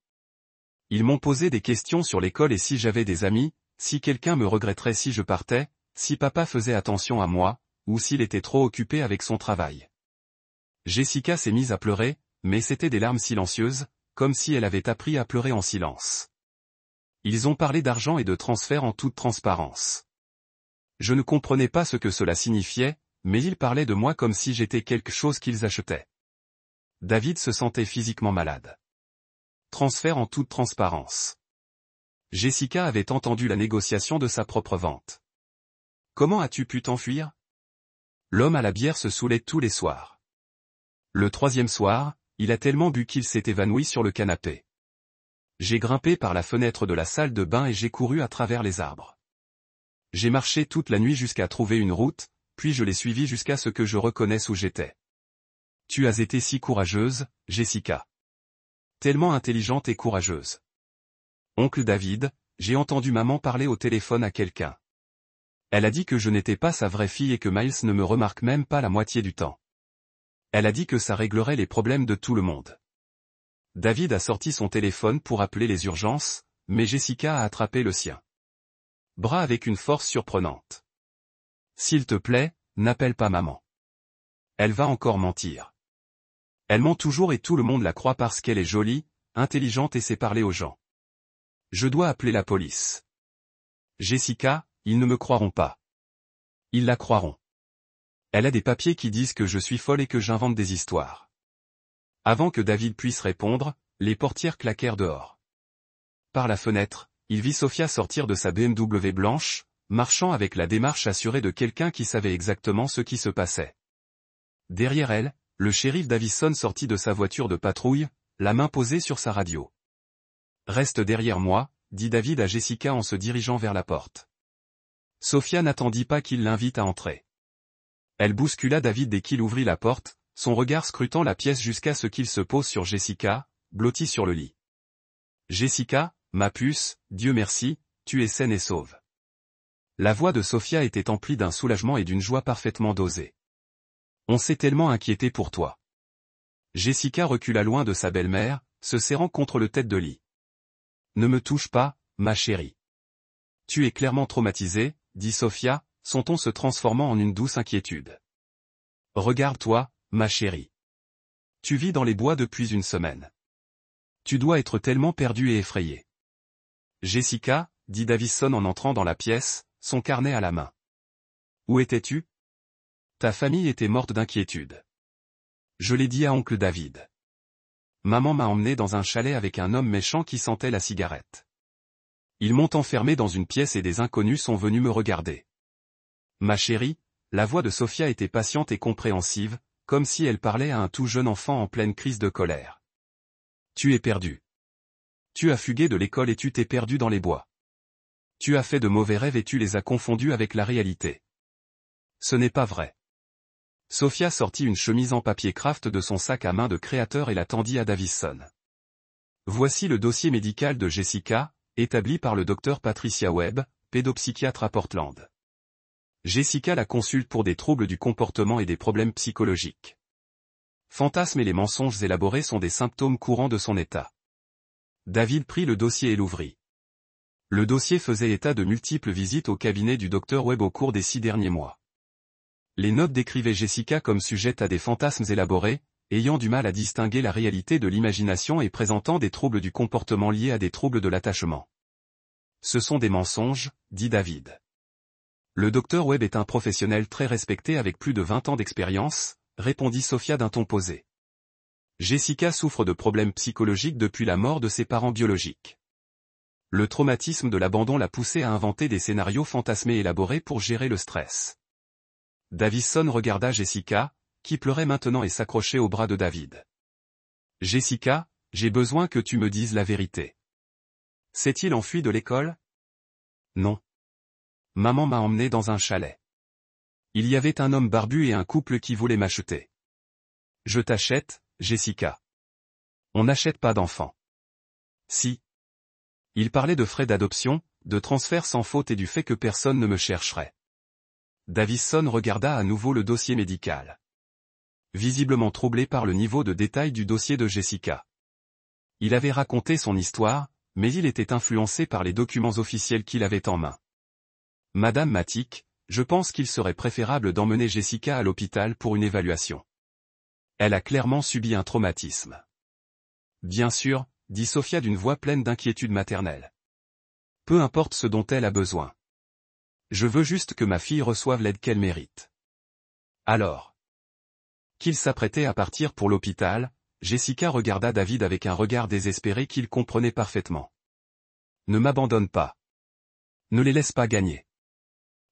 Ils m'ont posé des questions sur l'école et si j'avais des amis, si quelqu'un me regretterait si je partais, si papa faisait attention à moi, ou s'il était trop occupé avec son travail. Jessica s'est mise à pleurer, mais c'était des larmes silencieuses, comme si elle avait appris à pleurer en silence. Ils ont parlé d'argent et de transfert en toute transparence. Je ne comprenais pas ce que cela signifiait, mais ils parlaient de moi comme si j'étais quelque chose qu'ils achetaient. David se sentait physiquement malade. Transfert en toute transparence. Jessica avait entendu la négociation de sa propre vente. Comment as-tu pu t'enfuir? L'homme à la bière se saoulait tous les soirs. Le 3e soir, il a tellement bu qu'il s'est évanoui sur le canapé. J'ai grimpé par la fenêtre de la salle de bain et j'ai couru à travers les arbres. J'ai marché toute la nuit jusqu'à trouver une route, puis je l'ai suivie jusqu'à ce que je reconnaisse où j'étais. Tu as été si courageuse, Jessica. Tellement intelligente et courageuse. Oncle David, j'ai entendu maman parler au téléphone à quelqu'un. Elle a dit que je n'étais pas sa vraie fille et que Miles ne me remarque même pas la moitié du temps. Elle a dit que ça réglerait les problèmes de tout le monde. David a sorti son téléphone pour appeler les urgences, mais Jessica a attrapé le sien. Bras avec une force surprenante. S'il te plaît, n'appelle pas maman. Elle va encore mentir. Elle ment toujours et tout le monde la croit parce qu'elle est jolie, intelligente et sait parler aux gens. Je dois appeler la police. Jessica, ils ne me croiront pas. Ils la croiront. Elle a des papiers qui disent que je suis folle et que j'invente des histoires. Avant que David puisse répondre, les portières claquèrent dehors. Par la fenêtre, il vit Sofia sortir de sa BMW blanche, marchant avec la démarche assurée de quelqu'un qui savait exactement ce qui se passait. Derrière elle, le shérif Davison sortit de sa voiture de patrouille, la main posée sur sa radio. « Reste derrière moi », dit David à Jessica en se dirigeant vers la porte. Sofia n'attendit pas qu'il l'invite à entrer. Elle bouscula David dès qu'il ouvrit la porte, son regard scrutant la pièce jusqu'à ce qu'il se pose sur Jessica, blottie sur le lit. « Jessica, ma puce, Dieu merci, tu es saine et sauve. » La voix de Sofia était emplie d'un soulagement et d'une joie parfaitement dosée. « On s'est tellement inquiété pour toi. Jessica recula loin de sa belle-mère, se serrant contre le tête de lit. Ne me touche pas, ma chérie. Tu es clairement traumatisée, dit Sophia, son ton se transformant en une douce inquiétude. Regarde-toi, ma chérie. Tu vis dans les bois depuis une semaine. Tu dois être tellement perdue et effrayée. Jessica, dit Davison en entrant dans la pièce, son carnet à la main. Où étais-tu? Ta famille était morte d'inquiétude. Je l'ai dit à oncle David. Maman m'a emmené dans un chalet avec un homme méchant qui sentait la cigarette. Ils m'ont enfermé dans une pièce et des inconnus sont venus me regarder. Ma chérie, la voix de Sophia était patiente et compréhensive, comme si elle parlait à un tout jeune enfant en pleine crise de colère. Tu es perdu. Tu as fugué de l'école et tu t'es perdu dans les bois. Tu as fait de mauvais rêves et tu les as confondus avec la réalité. Ce n'est pas vrai. Sophia sortit une chemise en papier craft de son sac à main de créateur et la tendit à Davison. Voici le dossier médical de Jessica, établi par le docteur Patricia Webb, pédopsychiatre à Portland. Jessica la consulte pour des troubles du comportement et des problèmes psychologiques. Fantasmes et les mensonges élaborés sont des symptômes courants de son état. David prit le dossier et l'ouvrit. Le dossier faisait état de multiples visites au cabinet du docteur Webb au cours des 6 derniers mois. Les notes décrivaient Jessica comme sujette à des fantasmes élaborés, ayant du mal à distinguer la réalité de l'imagination et présentant des troubles du comportement liés à des troubles de l'attachement. Ce sont des mensonges, dit David. Le docteur Webb est un professionnel très respecté avec plus de 20 ans d'expérience, répondit Sophia d'un ton posé. Jessica souffre de problèmes psychologiques depuis la mort de ses parents biologiques. Le traumatisme de l'abandon l'a poussée à inventer des scénarios fantasmés élaborés pour gérer le stress. Davison regarda Jessica, qui pleurait maintenant et s'accrochait au bras de David. Jessica, j'ai besoin que tu me dises la vérité. S'est-il enfui de l'école? Non. Maman m'a emmené dans un chalet. Il y avait un homme barbu et un couple qui voulaient m'acheter. Je t'achète, Jessica. On n'achète pas d'enfants. Si. Il parlait de frais d'adoption, de transfert sans faute et du fait que personne ne me chercherait. Davison regarda à nouveau le dossier médical. Visiblement troublé par le niveau de détail du dossier de Jessica. Il avait raconté son histoire, mais il était influencé par les documents officiels qu'il avait en main. Madame Matic, je pense qu'il serait préférable d'emmener Jessica à l'hôpital pour une évaluation. Elle a clairement subi un traumatisme. Bien sûr, dit Sophia d'une voix pleine d'inquiétude maternelle. Peu importe ce dont elle a besoin. Je veux juste que ma fille reçoive l'aide qu'elle mérite. Alors qu'il s'apprêtait à partir pour l'hôpital, Jessica regarda David avec un regard désespéré qu'il comprenait parfaitement. Ne m'abandonne pas. Ne les laisse pas gagner.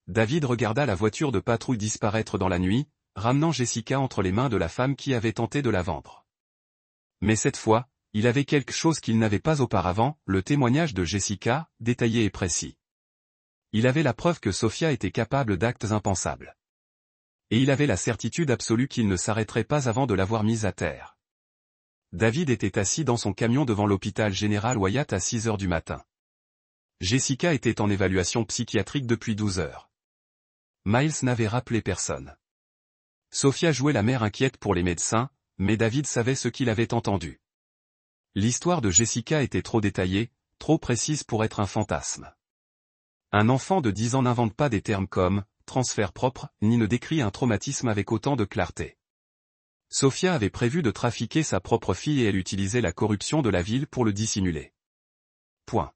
David regarda la voiture de patrouille disparaître dans la nuit, ramenant Jessica entre les mains de la femme qui avait tenté de la vendre. Mais cette fois, il avait quelque chose qu'il n'avait pas auparavant, le témoignage de Jessica, détaillé et précis. Il avait la preuve que Sophia était capable d'actes impensables. Et il avait la certitude absolue qu'il ne s'arrêterait pas avant de l'avoir mise à terre. David était assis dans son camion devant l'hôpital général Wyatt à 6 heures du matin. Jessica était en évaluation psychiatrique depuis 12 heures. Miles n'avait rappelé personne. Sophia jouait la mère inquiète pour les médecins, mais David savait ce qu'il avait entendu. L'histoire de Jessica était trop détaillée, trop précise pour être un fantasme. Un enfant de 10 ans n'invente pas des termes comme « transfert propre » ni ne décrit un traumatisme avec autant de clarté. Sophia avait prévu de trafiquer sa propre fille et elle utilisait la corruption de la ville pour le dissimuler. Point.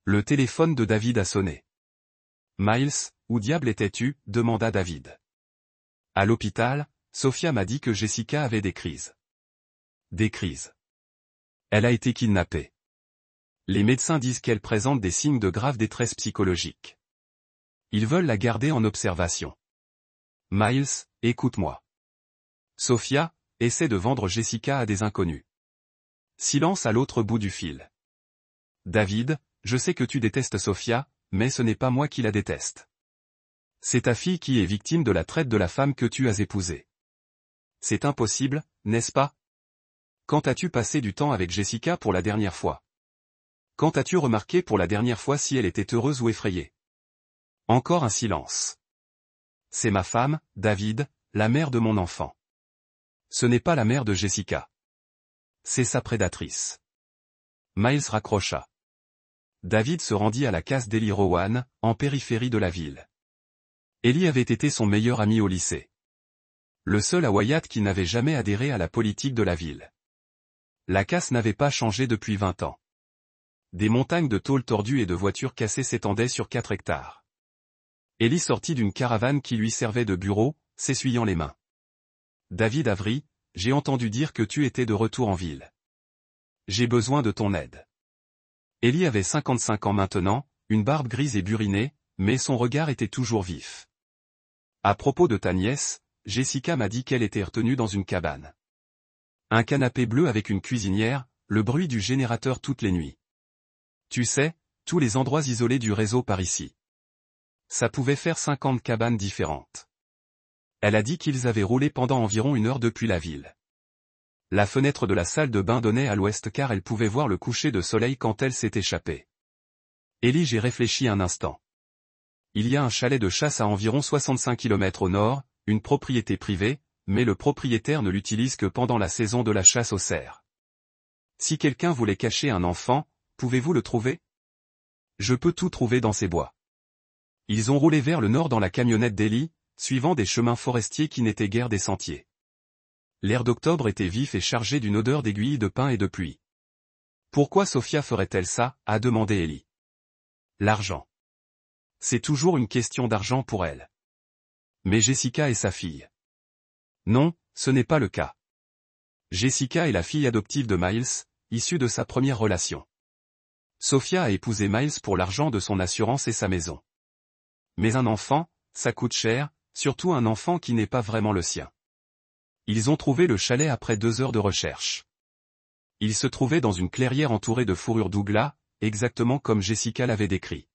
Le téléphone de David a sonné. « Miles, où diable étais-tu » demanda David. À l'hôpital, Sophia m'a dit que Jessica avait des crises. Des crises. Elle a été kidnappée. Les médecins disent qu'elle présente des signes de grave détresse psychologique. Ils veulent la garder en observation. Miles, écoute-moi. Sophia, essaie de vendre Jessica à des inconnus. Silence à l'autre bout du fil. David, je sais que tu détestes Sophia, mais ce n'est pas moi qui la déteste. C'est ta fille qui est victime de la traite de la femme que tu as épousée. C'est impossible, n'est-ce pas? Quand as-tu passé du temps avec Jessica pour la dernière fois? Quand as-tu remarqué pour la dernière fois si elle était heureuse ou effrayée? Encore un silence. C'est ma femme, David, la mère de mon enfant. Ce n'est pas la mère de Jessica. C'est sa prédatrice. Miles raccrocha. David se rendit à la case d'Eli Rowan, en périphérie de la ville. Eli avait été son meilleur ami au lycée. Le seul à Wyatt qui n'avait jamais adhéré à la politique de la ville. La casse n'avait pas changé depuis 20 ans. Des montagnes de tôles tordues et de voitures cassées s'étendaient sur 4 hectares. Eli sortit d'une caravane qui lui servait de bureau, s'essuyant les mains. David Avery, j'ai entendu dire que tu étais de retour en ville. J'ai besoin de ton aide. Eli avait 55 ans maintenant, une barbe grise et burinée, mais son regard était toujours vif. À propos de ta nièce, Jessica m'a dit qu'elle était retenue dans une cabane. Un canapé bleu avec une cuisinière, le bruit du générateur toutes les nuits. Tu sais, tous les endroits isolés du réseau par ici. Ça pouvait faire 50 cabanes différentes. Elle a dit qu'ils avaient roulé pendant environ 1 heure depuis la ville. La fenêtre de la salle de bain donnait à l'ouest car elle pouvait voir le coucher de soleil quand elle s'est échappée. Eli, j'ai réfléchi un instant. Il y a un chalet de chasse à environ 65 km au nord, une propriété privée, mais le propriétaire ne l'utilise que pendant la saison de la chasse aux cerfs. Si quelqu'un voulait cacher un enfant, pouvez-vous le trouver? Je peux tout trouver dans ces bois. Ils ont roulé vers le nord dans la camionnette d'Eli, suivant des chemins forestiers qui n'étaient guère des sentiers. L'air d'octobre était vif et chargé d'une odeur d'aiguilles de pin et de pluie. Pourquoi Sophia ferait-elle ça? A demandé Eli. L'argent. C'est toujours une question d'argent pour elle. Mais Jessica est sa fille. Non, ce n'est pas le cas. Jessica est la fille adoptive de Miles, issue de sa première relation. Sophia a épousé Miles pour l'argent de son assurance et sa maison. Mais un enfant, ça coûte cher, surtout un enfant qui n'est pas vraiment le sien. Ils ont trouvé le chalet après 2 heures de recherche. Il se trouvait dans une clairière entourée de fourrure Douglas, exactement comme Jessica l'avait décrit.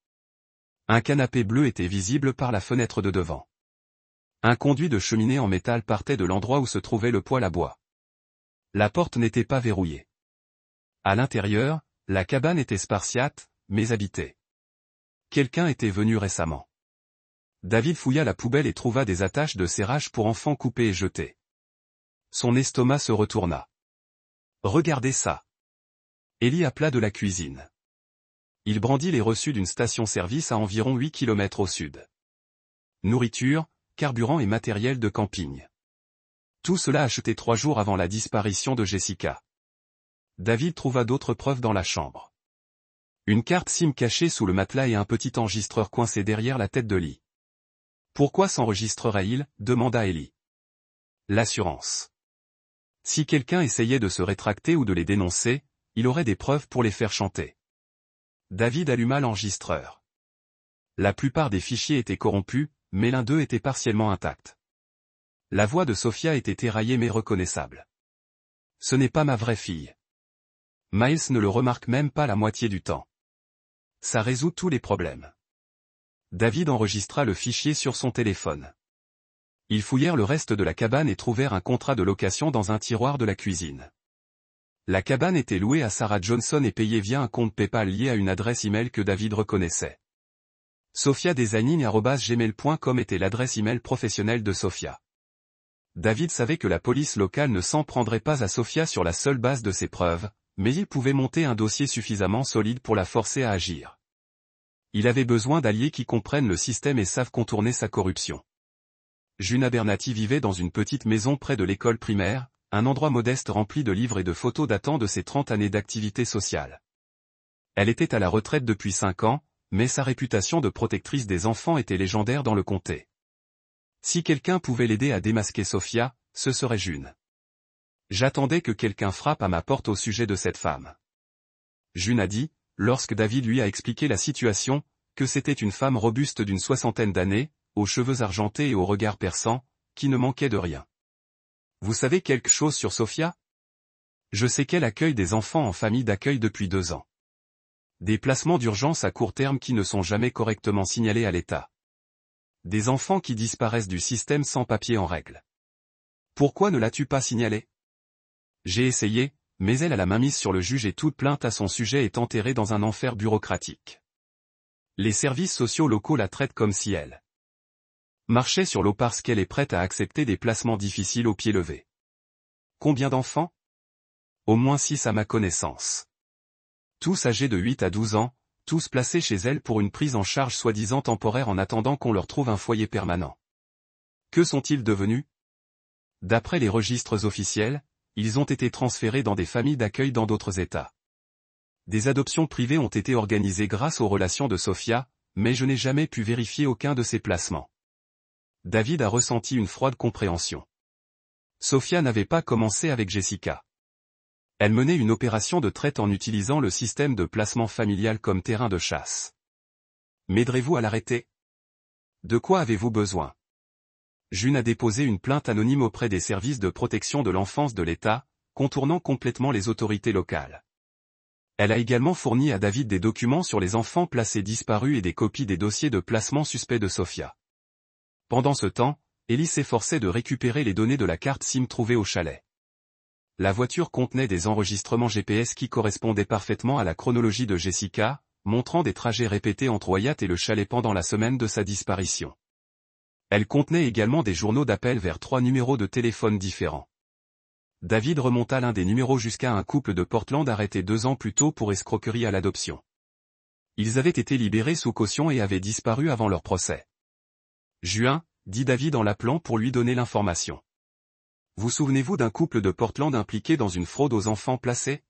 Un canapé bleu était visible par la fenêtre de devant. Un conduit de cheminée en métal partait de l'endroit où se trouvait le poêle à bois. La porte n'était pas verrouillée. À l'intérieur, la cabane était spartiate, mais habitée. Quelqu'un était venu récemment. David fouilla la poubelle et trouva des attaches de serrage pour enfants coupées et jetées. Son estomac se retourna. Regardez ça. Eli appela de la cuisine. Il brandit les reçus d'une station-service à environ 8 km au sud. Nourriture, carburant et matériel de camping. Tout cela acheté 3 jours avant la disparition de Jessica. David trouva d'autres preuves dans la chambre. Une carte SIM cachée sous le matelas et un petit enregistreur coincé derrière la tête de lit. Pourquoi s'enregistrerait-il? Demanda Eli. L'assurance. Si quelqu'un essayait de se rétracter ou de les dénoncer, il aurait des preuves pour les faire chanter. David alluma l'enregistreur. La plupart des fichiers étaient corrompus, mais l'un d'eux était partiellement intact. La voix de Sophia était éraillée mais reconnaissable. Ce n'est pas ma vraie fille. Miles ne le remarque même pas la moitié du temps. Ça résout tous les problèmes. David enregistra le fichier sur son téléphone. Ils fouillèrent le reste de la cabane et trouvèrent un contrat de location dans un tiroir de la cuisine. La cabane était louée à Sarah Johnson et payée via un compte PayPal lié à une adresse email que David reconnaissait. sophiadesigning@gmail.com était l'adresse email professionnelle de Sophia. David savait que la police locale ne s'en prendrait pas à Sophia sur la seule base de ses preuves, mais il pouvait monter un dossier suffisamment solide pour la forcer à agir. Il avait besoin d'alliés qui comprennent le système et savent contourner sa corruption. June Abernathy vivait dans une petite maison près de l'école primaire, un endroit modeste rempli de livres et de photos datant de ses 30 années d'activité sociale. Elle était à la retraite depuis 5 ans, mais sa réputation de protectrice des enfants était légendaire dans le comté. Si quelqu'un pouvait l'aider à démasquer Sophia, ce serait June. J'attendais que quelqu'un frappe à ma porte au sujet de cette femme. June a dit, lorsque David lui a expliqué la situation, que c'était une femme robuste d'une 60aine d'années, aux cheveux argentés et au regard perçant, qui ne manquait de rien. Vous savez quelque chose sur Sophia? Je sais qu'elle accueille des enfants en famille d'accueil depuis 2 ans. Des placements d'urgence à court terme qui ne sont jamais correctement signalés à l'État. Des enfants qui disparaissent du système sans papier en règle. Pourquoi ne l'as-tu pas signalé? J'ai essayé, mais elle a la main mise sur le juge et toute plainte à son sujet est enterrée dans un enfer bureaucratique. Les services sociaux locaux la traitent comme si elle marchait sur l'eau parce qu'elle est prête à accepter des placements difficiles au pied levé. Combien d'enfants? Au moins 6 à ma connaissance. Tous âgés de 8 à 12 ans, tous placés chez elle pour une prise en charge soi-disant temporaire en attendant qu'on leur trouve un foyer permanent. Que sont-ils devenus? D'après les registres officiels, ils ont été transférés dans des familles d'accueil dans d'autres États. Des adoptions privées ont été organisées grâce aux relations de Sophia, mais je n'ai jamais pu vérifier aucun de ces placements. David a ressenti une froide compréhension. Sophia n'avait pas commencé avec Jessica. Elle menait une opération de traite en utilisant le système de placement familial comme terrain de chasse. M'aiderez-vous à l'arrêter? De quoi avez-vous besoin? June a déposé une plainte anonyme auprès des services de protection de l'enfance de l'État, contournant complètement les autorités locales. Elle a également fourni à David des documents sur les enfants placés disparus et des copies des dossiers de placement suspects de Sophia. Pendant ce temps, Ellie s'efforçait de récupérer les données de la carte SIM trouvée au chalet. La voiture contenait des enregistrements GPS qui correspondaient parfaitement à la chronologie de Jessica, montrant des trajets répétés entre Wyatt et le chalet pendant la semaine de sa disparition. Elle contenait également des journaux d'appel vers 3 numéros de téléphone différents. David remonta l'un des numéros jusqu'à un couple de Portland arrêté 2 ans plus tôt pour escroquerie à l'adoption. Ils avaient été libérés sous caution et avaient disparu avant leur procès. Juin, dit David en l'appelant pour lui donner l'information. Vous souvenez-vous d'un couple de Portland impliqué dans une fraude aux enfants placés?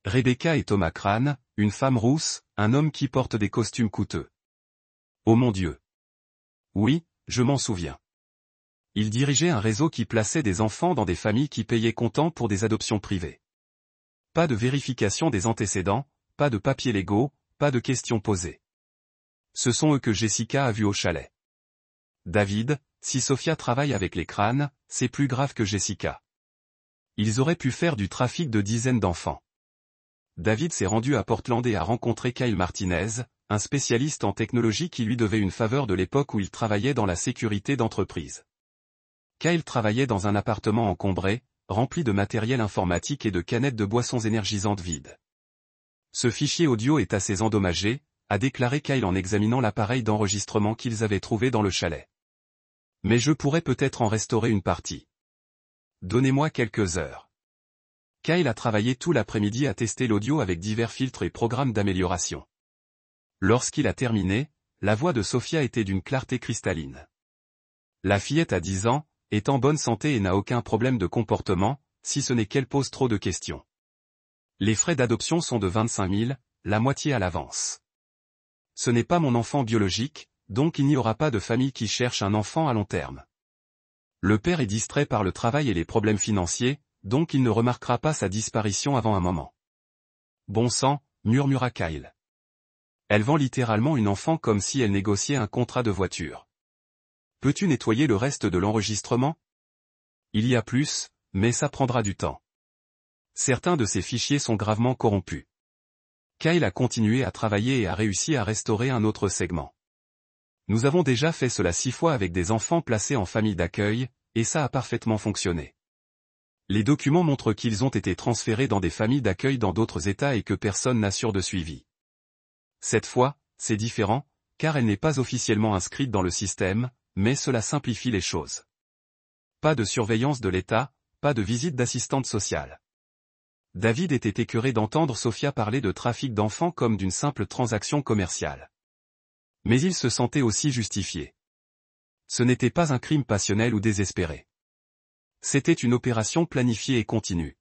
Rebecca et Thomas Crane, une femme rousse, un homme qui porte des costumes coûteux. Oh mon Dieu! Oui, je m'en souviens. Ils dirigeaient un réseau qui plaçait des enfants dans des familles qui payaient comptant pour des adoptions privées. Pas de vérification des antécédents, pas de papiers légaux, pas de questions posées. Ce sont eux que Jessica a vus au chalet. David, si Sophia travaille avec les Crane, c'est plus grave que Jessica. Ils auraient pu faire du trafic de dizaines d'enfants. David s'est rendu à Portland et a rencontré Kyle Martinez, un spécialiste en technologie qui lui devait une faveur de l'époque où il travaillait dans la sécurité d'entreprise. Kyle travaillait dans un appartement encombré, rempli de matériel informatique et de canettes de boissons énergisantes vides. Ce fichier audio est assez endommagé, a déclaré Kyle en examinant l'appareil d'enregistrement qu'ils avaient trouvé dans le chalet. Mais je pourrais peut-être en restaurer une partie. Donnez-moi quelques heures. Kyle a travaillé tout l'après-midi à tester l'audio avec divers filtres et programmes d'amélioration. Lorsqu'il a terminé, la voix de Sophia était d'une clarté cristalline. La fillette a 10 ans, est en bonne santé et n'a aucun problème de comportement, si ce n'est qu'elle pose trop de questions. Les frais d'adoption sont de 25 000, la moitié à l'avance. Ce n'est pas mon enfant biologique, donc il n'y aura pas de famille qui cherche un enfant à long terme. Le père est distrait par le travail et les problèmes financiers, donc il ne remarquera pas sa disparition avant un moment. Bon sang, murmura Kyle. Elle vend littéralement une enfant comme si elle négociait un contrat de voiture. Peux-tu nettoyer le reste de l'enregistrement? Il y a plus, mais ça prendra du temps. Certains de ces fichiers sont gravement corrompus. Kyle a continué à travailler et a réussi à restaurer un autre segment. Nous avons déjà fait cela 6 fois avec des enfants placés en famille d'accueil, et ça a parfaitement fonctionné. Les documents montrent qu'ils ont été transférés dans des familles d'accueil dans d'autres États et que personne n'assure de suivi. Cette fois, c'est différent, car elle n'est pas officiellement inscrite dans le système, mais cela simplifie les choses. Pas de surveillance de l'État, pas de visite d'assistante sociale. David était écœuré d'entendre Sophia parler de trafic d'enfants comme d'une simple transaction commerciale. Mais il se sentait aussi justifié. Ce n'était pas un crime passionnel ou désespéré. C'était une opération planifiée et continue.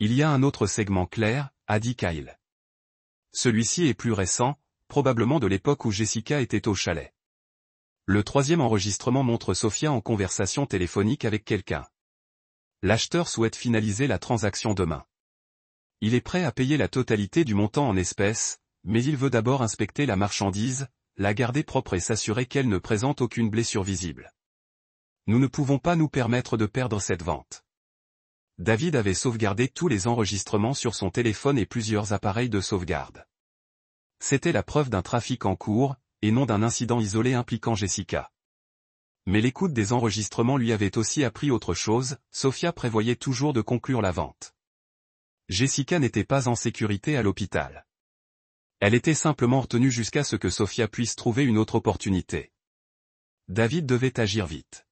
Il y a un autre segment clair, a dit Kyle. Celui-ci est plus récent, probablement de l'époque où Jessica était au chalet. Le 3e enregistrement montre Sophia en conversation téléphonique avec quelqu'un. L'acheteur souhaite finaliser la transaction demain. Il est prêt à payer la totalité du montant en espèces, mais il veut d'abord inspecter la marchandise, la garder propre et s'assurer qu'elle ne présente aucune blessure visible. Nous ne pouvons pas nous permettre de perdre cette vente. David avait sauvegardé tous les enregistrements sur son téléphone et plusieurs appareils de sauvegarde. C'était la preuve d'un trafic en cours, et non d'un incident isolé impliquant Jessica. Mais l'écoute des enregistrements lui avait aussi appris autre chose, Sophia prévoyait toujours de conclure la vente. Jessica n'était pas en sécurité à l'hôpital. Elle était simplement retenue jusqu'à ce que Sophia puisse trouver une autre opportunité. David devait agir vite.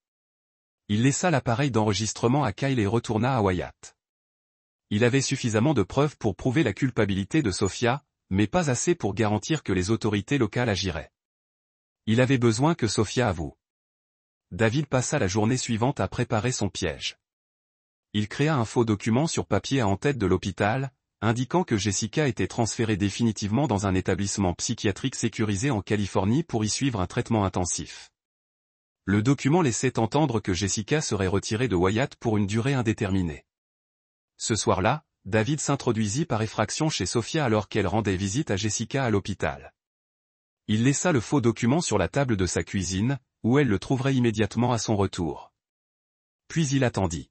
Il laissa l'appareil d'enregistrement à Kyle et retourna à Wyatt. Il avait suffisamment de preuves pour prouver la culpabilité de Sophia, mais pas assez pour garantir que les autorités locales agiraient. Il avait besoin que Sophia avoue. David passa la journée suivante à préparer son piège. Il créa un faux document sur papier en tête de l'hôpital, indiquant que Jessica était transférée définitivement dans un établissement psychiatrique sécurisé en Californie pour y suivre un traitement intensif. Le document laissait entendre que Jessica serait retirée de Wyatt pour une durée indéterminée. Ce soir-là, David s'introduisit par effraction chez Sophia alors qu'elle rendait visite à Jessica à l'hôpital. Il laissa le faux document sur la table de sa cuisine, où elle le trouverait immédiatement à son retour. Puis il attendit.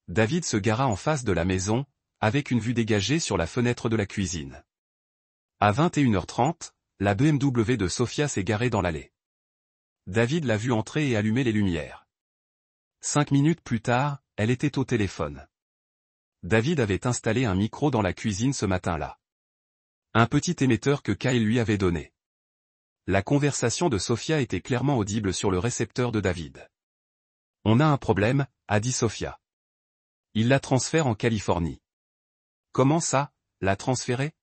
David se gara en face de la maison, avec une vue dégagée sur la fenêtre de la cuisine. À 21h30, la BMW de Sophia s'est garée dans l'allée. David l'a vue entrer et allumer les lumières. 5 minutes plus tard, elle était au téléphone. David avait installé un micro dans la cuisine ce matin-là. Un petit émetteur que Kyle lui avait donné. La conversation de Sophia était clairement audible sur le récepteur de David. « On a un problème », a dit Sophia. « Il la transfère en Californie. » « Comment ça, la transférer ?»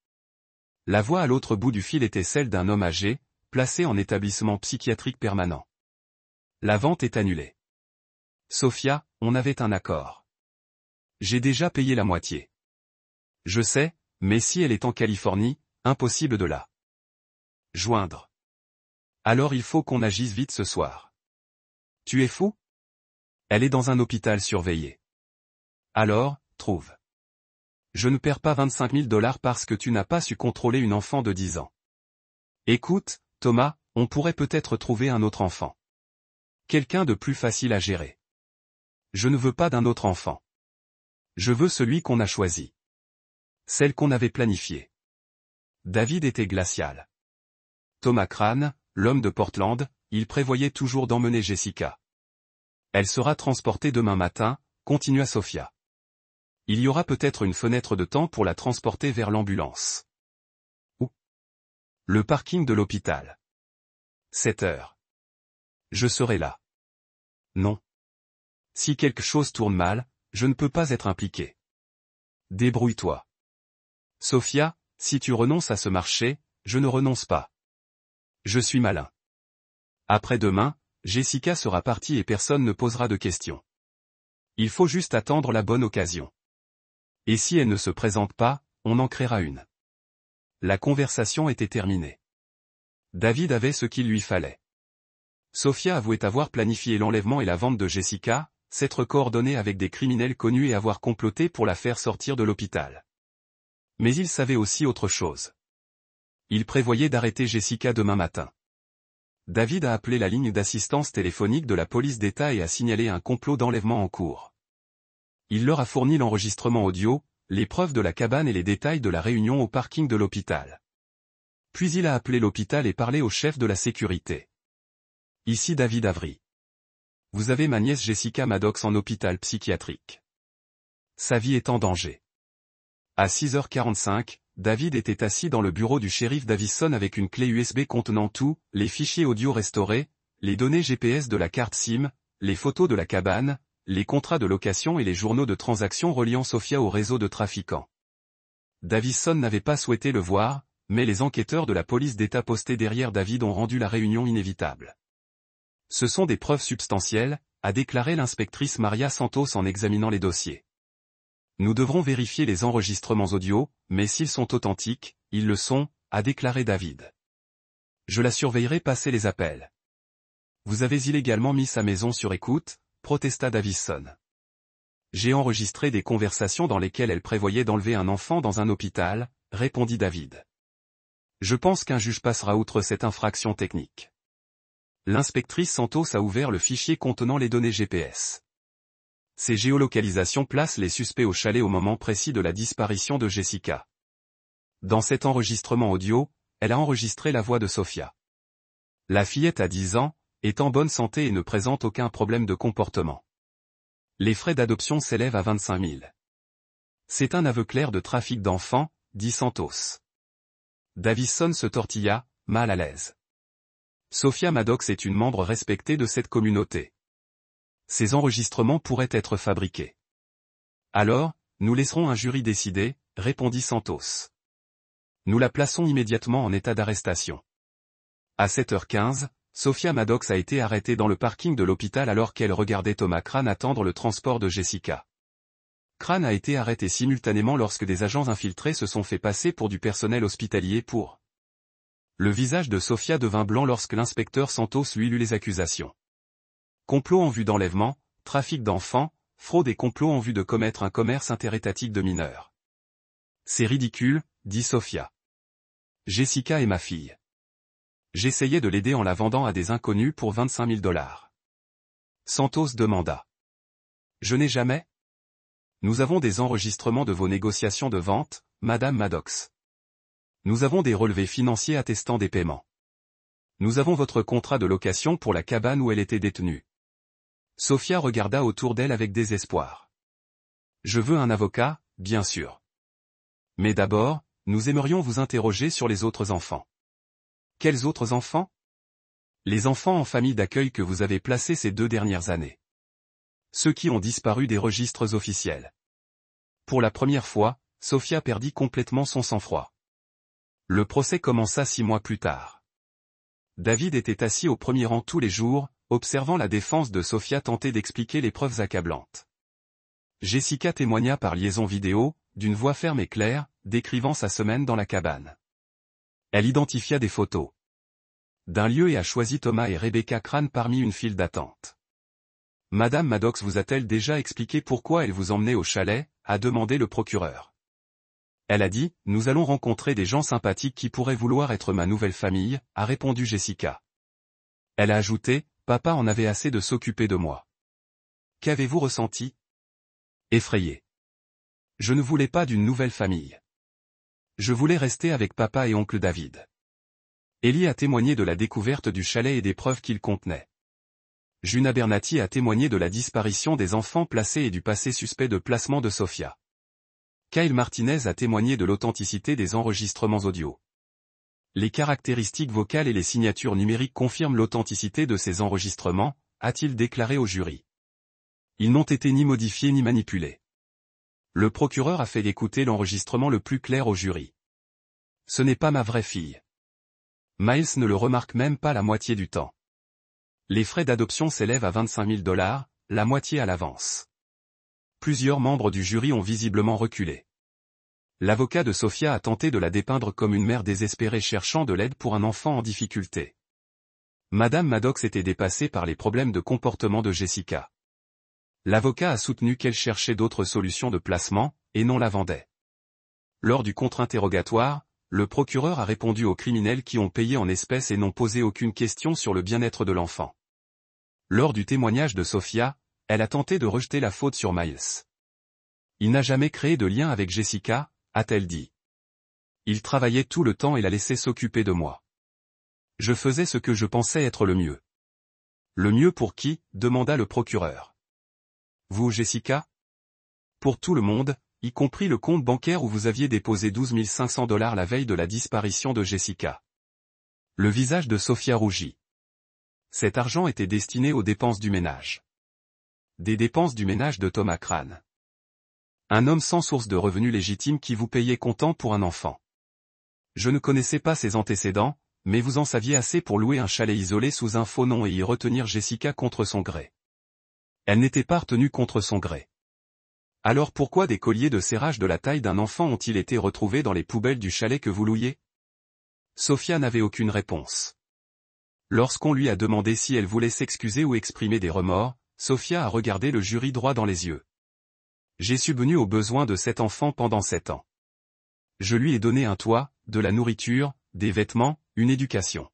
La voix à l'autre bout du fil était celle d'un homme âgé, placé en établissement psychiatrique permanent. « La vente est annulée. »« Sophia, on avait un accord. »« J'ai déjà payé la moitié. »« Je sais, mais si elle est en Californie, impossible de la joindre. »« Alors il faut qu'on agisse vite ce soir. »« Tu es fou ? Elle est dans un hôpital surveillé. »« Alors, trouve. » Je ne perds pas $25 000 parce que tu n'as pas su contrôler une enfant de 10 ans. Écoute, Thomas, on pourrait peut-être trouver un autre enfant. Quelqu'un de plus facile à gérer. Je ne veux pas d'un autre enfant. Je veux celui qu'on a choisi. Celle qu'on avait planifiée. David était glacial. Thomas Crane, l'homme de Portland, il prévoyait toujours d'emmener Jessica. Elle sera transportée demain matin, continua Sophia. Il y aura peut-être une fenêtre de temps pour la transporter vers l'ambulance. Où ? Le parking de l'hôpital. 7 heures. Je serai là. Non. Si quelque chose tourne mal, je ne peux pas être impliqué. Débrouille-toi. Sophia, si tu renonces à ce marché, je ne renonce pas. Je suis malin. Après-demain, Jessica sera partie et personne ne posera de questions. Il faut juste attendre la bonne occasion. Et si elle ne se présente pas, on en créera une. La conversation était terminée. David avait ce qu'il lui fallait. Sophia avouait avoir planifié l'enlèvement et la vente de Jessica, s'être coordonnée avec des criminels connus et avoir comploté pour la faire sortir de l'hôpital. Mais il savait aussi autre chose. Il prévoyait d'arrêter Jessica demain matin. David a appelé la ligne d'assistance téléphonique de la police d'État et a signalé un complot d'enlèvement en cours. Il leur a fourni l'enregistrement audio, les preuves de la cabane et les détails de la réunion au parking de l'hôpital. Puis il a appelé l'hôpital et parlé au chef de la sécurité. Ici David Avery. Vous avez ma nièce Jessica Maddox en hôpital psychiatrique. Sa vie est en danger. À 6h45, David était assis dans le bureau du shérif Davison avec une clé USB contenant tout, les fichiers audio restaurés, les données GPS de la carte SIM, les photos de la cabane, les contrats de location et les journaux de transactions reliant Sophia au réseau de trafiquants. Davison n'avait pas souhaité le voir, mais les enquêteurs de la police d'État postés derrière David ont rendu la réunion inévitable. Ce sont des preuves substantielles, a déclaré l'inspectrice Maria Santos en examinant les dossiers. Nous devrons vérifier les enregistrements audio, mais s'ils sont authentiques, ils le sont, a déclaré David. Je la surveillerai passer les appels. Vous avez illégalement mis sa maison sur écoute, protesta Davison. J'ai enregistré des conversations dans lesquelles elle prévoyait d'enlever un enfant dans un hôpital, répondit David. Je pense qu'un juge passera outre cette infraction technique. L'inspectrice Santos a ouvert le fichier contenant les données GPS. Ces géolocalisations placent les suspects au chalet au moment précis de la disparition de Jessica. Dans cet enregistrement audio, elle a enregistré la voix de Sophia. La fillette a 10 ans, est en bonne santé et ne présente aucun problème de comportement. Les frais d'adoption s'élèvent à 25 000. C'est un aveu clair de trafic d'enfants, dit Santos. Davison se tortilla, mal à l'aise. Sophia Maddox est une membre respectée de cette communauté. Ces enregistrements pourraient être fabriqués. Alors, nous laisserons un jury décider, répondit Santos. Nous la plaçons immédiatement en état d'arrestation. À 7h15, Sophia Maddox a été arrêtée dans le parking de l'hôpital alors qu'elle regardait Thomas Crane attendre le transport de Jessica. Crane a été arrêté simultanément lorsque des agents infiltrés se sont fait passer pour du personnel hospitalier pour. Le visage de Sophia devint blanc lorsque l'inspecteur Santos lui lut les accusations. Complot en vue d'enlèvement, trafic d'enfants, fraude et complot en vue de commettre un commerce interétatique de mineurs. C'est ridicule, dit Sophia. Jessica est ma fille. J'essayais de l'aider en la vendant à des inconnus pour 25 000 $. Santos demanda. Je n'ai jamais. Nous avons des enregistrements de vos négociations de vente, Madame Maddox. Nous avons des relevés financiers attestant des paiements. Nous avons votre contrat de location pour la cabane où elle était détenue. Sophia regarda autour d'elle avec désespoir. Je veux un avocat, bien sûr. Mais d'abord, nous aimerions vous interroger sur les autres enfants. Quels autres enfants? Les enfants en famille d'accueil que vous avez placés ces 2 dernières années. Ceux qui ont disparu des registres officiels. Pour la première fois, Sophia perdit complètement son sang-froid. Le procès commença 6 mois plus tard. David était assis au premier rang tous les jours, observant la défense de Sophia tenter d'expliquer les preuves accablantes. Jessica témoigna par liaison vidéo, d'une voix ferme et claire, décrivant sa semaine dans la cabane. Elle identifia des photos d'un lieu et a choisi Thomas et Rebecca Crane parmi une file d'attente. Madame Maddox vous a-t-elle déjà expliqué pourquoi elle vous emmenait au chalet, a demandé le procureur. Elle a dit, nous allons rencontrer des gens sympathiques qui pourraient vouloir être ma nouvelle famille, a répondu Jessica. Elle a ajouté, papa en avait assez de s'occuper de moi. Qu'avez-vous ressenti? Effrayé. Je ne voulais pas d'une nouvelle famille. Je voulais rester avec papa et oncle David. Ellie a témoigné de la découverte du chalet et des preuves qu'il contenait. Juna Bernati a témoigné de la disparition des enfants placés et du passé suspect de placement de Sophia. Kyle Martinez a témoigné de l'authenticité des enregistrements audio. Les caractéristiques vocales et les signatures numériques confirment l'authenticité de ces enregistrements, a-t-il déclaré au jury. Ils n'ont été ni modifiés ni manipulés. Le procureur a fait écouter l'enregistrement le plus clair au jury. Ce n'est pas ma vraie fille. Miles ne le remarque même pas la moitié du temps. Les frais d'adoption s'élèvent à 25 000 $, la moitié à l'avance. Plusieurs membres du jury ont visiblement reculé. L'avocat de Sophia a tenté de la dépeindre comme une mère désespérée cherchant de l'aide pour un enfant en difficulté. Madame Maddox était dépassée par les problèmes de comportement de Jessica. L'avocat a soutenu qu'elle cherchait d'autres solutions de placement, et non la vendait. Lors du contre-interrogatoire, le procureur a répondu aux criminels qui ont payé en espèces et n'ont posé aucune question sur le bien-être de l'enfant. Lors du témoignage de Sophia, elle a tenté de rejeter la faute sur Miles. Il n'a jamais créé de lien avec Jessica, a-t-elle dit. Il travaillait tout le temps et la laissait s'occuper de moi. Je faisais ce que je pensais être le mieux. Le mieux pour qui? Demanda le procureur. Vous, Jessica? Pour tout le monde, y compris le compte bancaire où vous aviez déposé 12 500 $ la veille de la disparition de Jessica. Le visage de Sophia rougit. Cet argent était destiné aux dépenses du ménage. Des dépenses du ménage de Thomas Crane. Un homme sans source de revenus légitime qui vous payait comptant pour un enfant. Je ne connaissais pas ses antécédents, mais vous en saviez assez pour louer un chalet isolé sous un faux nom et y retenir Jessica contre son gré. Elle n'était pas retenue contre son gré. Alors pourquoi des colliers de serrage de la taille d'un enfant ont-ils été retrouvés dans les poubelles du chalet que vous louiez? Sophia n'avait aucune réponse. Lorsqu'on lui a demandé si elle voulait s'excuser ou exprimer des remords, Sophia a regardé le jury droit dans les yeux. J'ai subvenu aux besoins de cet enfant pendant 7 ans. Je lui ai donné un toit, de la nourriture, des vêtements, une éducation.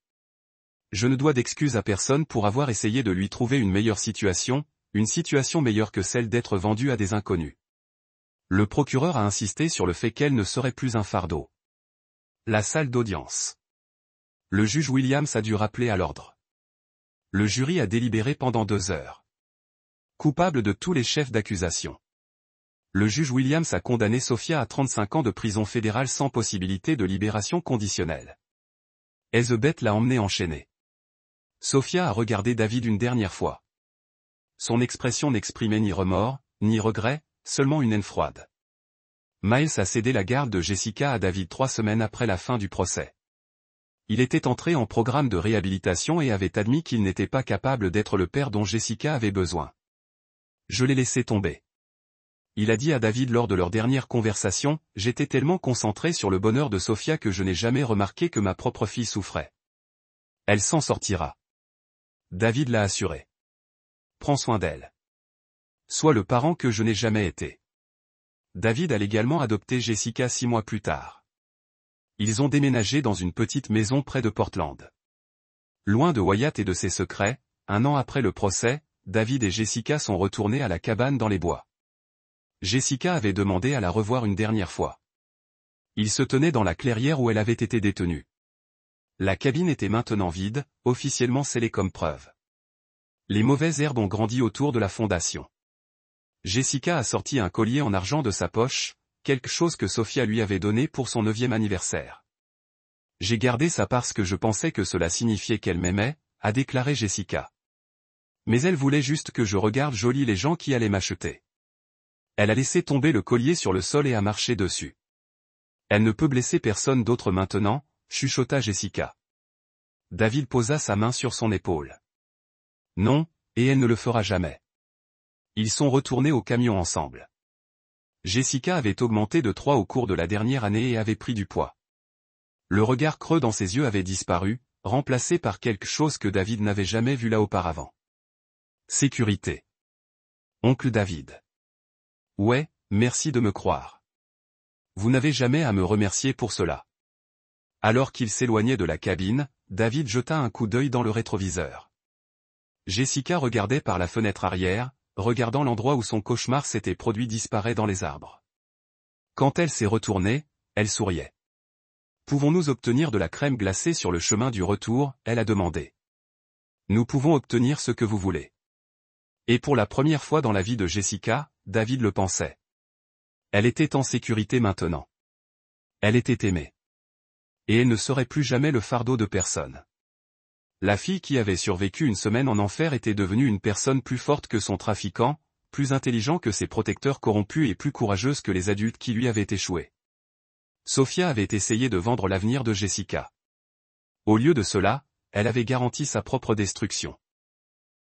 Je ne dois d'excuses à personne pour avoir essayé de lui trouver une meilleure situation, une situation meilleure que celle d'être vendue à des inconnus. Le procureur a insisté sur le fait qu'elle ne serait plus un fardeau. La salle d'audience. Le juge Williams a dû rappeler à l'ordre. Le jury a délibéré pendant 2 heures. Coupable de tous les chefs d'accusation. Le juge Williams a condamné Sophia à 35 ans de prison fédérale sans possibilité de libération conditionnelle. Elizabeth l'a emmenée enchaînée. Sophia a regardé David une dernière fois. Son expression n'exprimait ni remords, ni regret, seulement une haine froide. Miles a cédé la garde de Jessica à David 3 semaines après la fin du procès. Il était entré en programme de réhabilitation et avait admis qu'il n'était pas capable d'être le père dont Jessica avait besoin. Je l'ai laissé tomber. Il a dit à David lors de leur dernière conversation, « J'étais tellement concentré sur le bonheur de Sophia que je n'ai jamais remarqué que ma propre fille souffrait. Elle s'en sortira. » David l'a assuré. « Prends soin d'elle. Sois le parent que je n'ai jamais été. » David a également adopté Jessica 6 mois plus tard. Ils ont déménagé dans une petite maison près de Portland. Loin de Wyatt et de ses secrets, 1 an après le procès, David et Jessica sont retournés à la cabane dans les bois. Jessica avait demandé à la revoir une dernière fois. Il se tenait dans la clairière où elle avait été détenue. La cabine était maintenant vide, officiellement scellée comme preuve. Les mauvaises herbes ont grandi autour de la fondation. Jessica a sorti un collier en argent de sa poche, quelque chose que Sophia lui avait donné pour son 9e anniversaire. « J'ai gardé ça parce que je pensais que cela signifiait qu'elle m'aimait », a déclaré Jessica. Mais elle voulait juste que je regarde joli les gens qui allaient m'acheter. Elle a laissé tomber le collier sur le sol et a marché dessus. Elle ne peut blesser personne d'autre maintenant, chuchota Jessica. David posa sa main sur son épaule. Non, et elle ne le fera jamais. Ils sont retournés au camion ensemble. Jessica avait augmenté de 3 au cours de la dernière année et avait pris du poids. Le regard creux dans ses yeux avait disparu, remplacé par quelque chose que David n'avait jamais vu là auparavant. Sécurité. Oncle David. Ouais, merci de me croire. Vous n'avez jamais à me remercier pour cela. Alors qu'il s'éloignait de la cabine, David jeta un coup d'œil dans le rétroviseur. Jessica regardait par la fenêtre arrière, regardant l'endroit où son cauchemar s'était produit disparaître dans les arbres. Quand elle s'est retournée, elle souriait. « Pouvons-nous obtenir de la crème glacée sur le chemin du retour ?» elle a demandé. « Nous pouvons obtenir ce que vous voulez. » Et pour la première fois dans la vie de Jessica, David le pensait. Elle était en sécurité maintenant. Elle était aimée. Et elle ne serait plus jamais le fardeau de personne. La fille qui avait survécu une semaine en enfer était devenue une personne plus forte que son trafiquant, plus intelligent que ses protecteurs corrompus et plus courageuse que les adultes qui lui avaient échoué. Sophia avait essayé de vendre l'avenir de Jessica. Au lieu de cela, elle avait garanti sa propre destruction.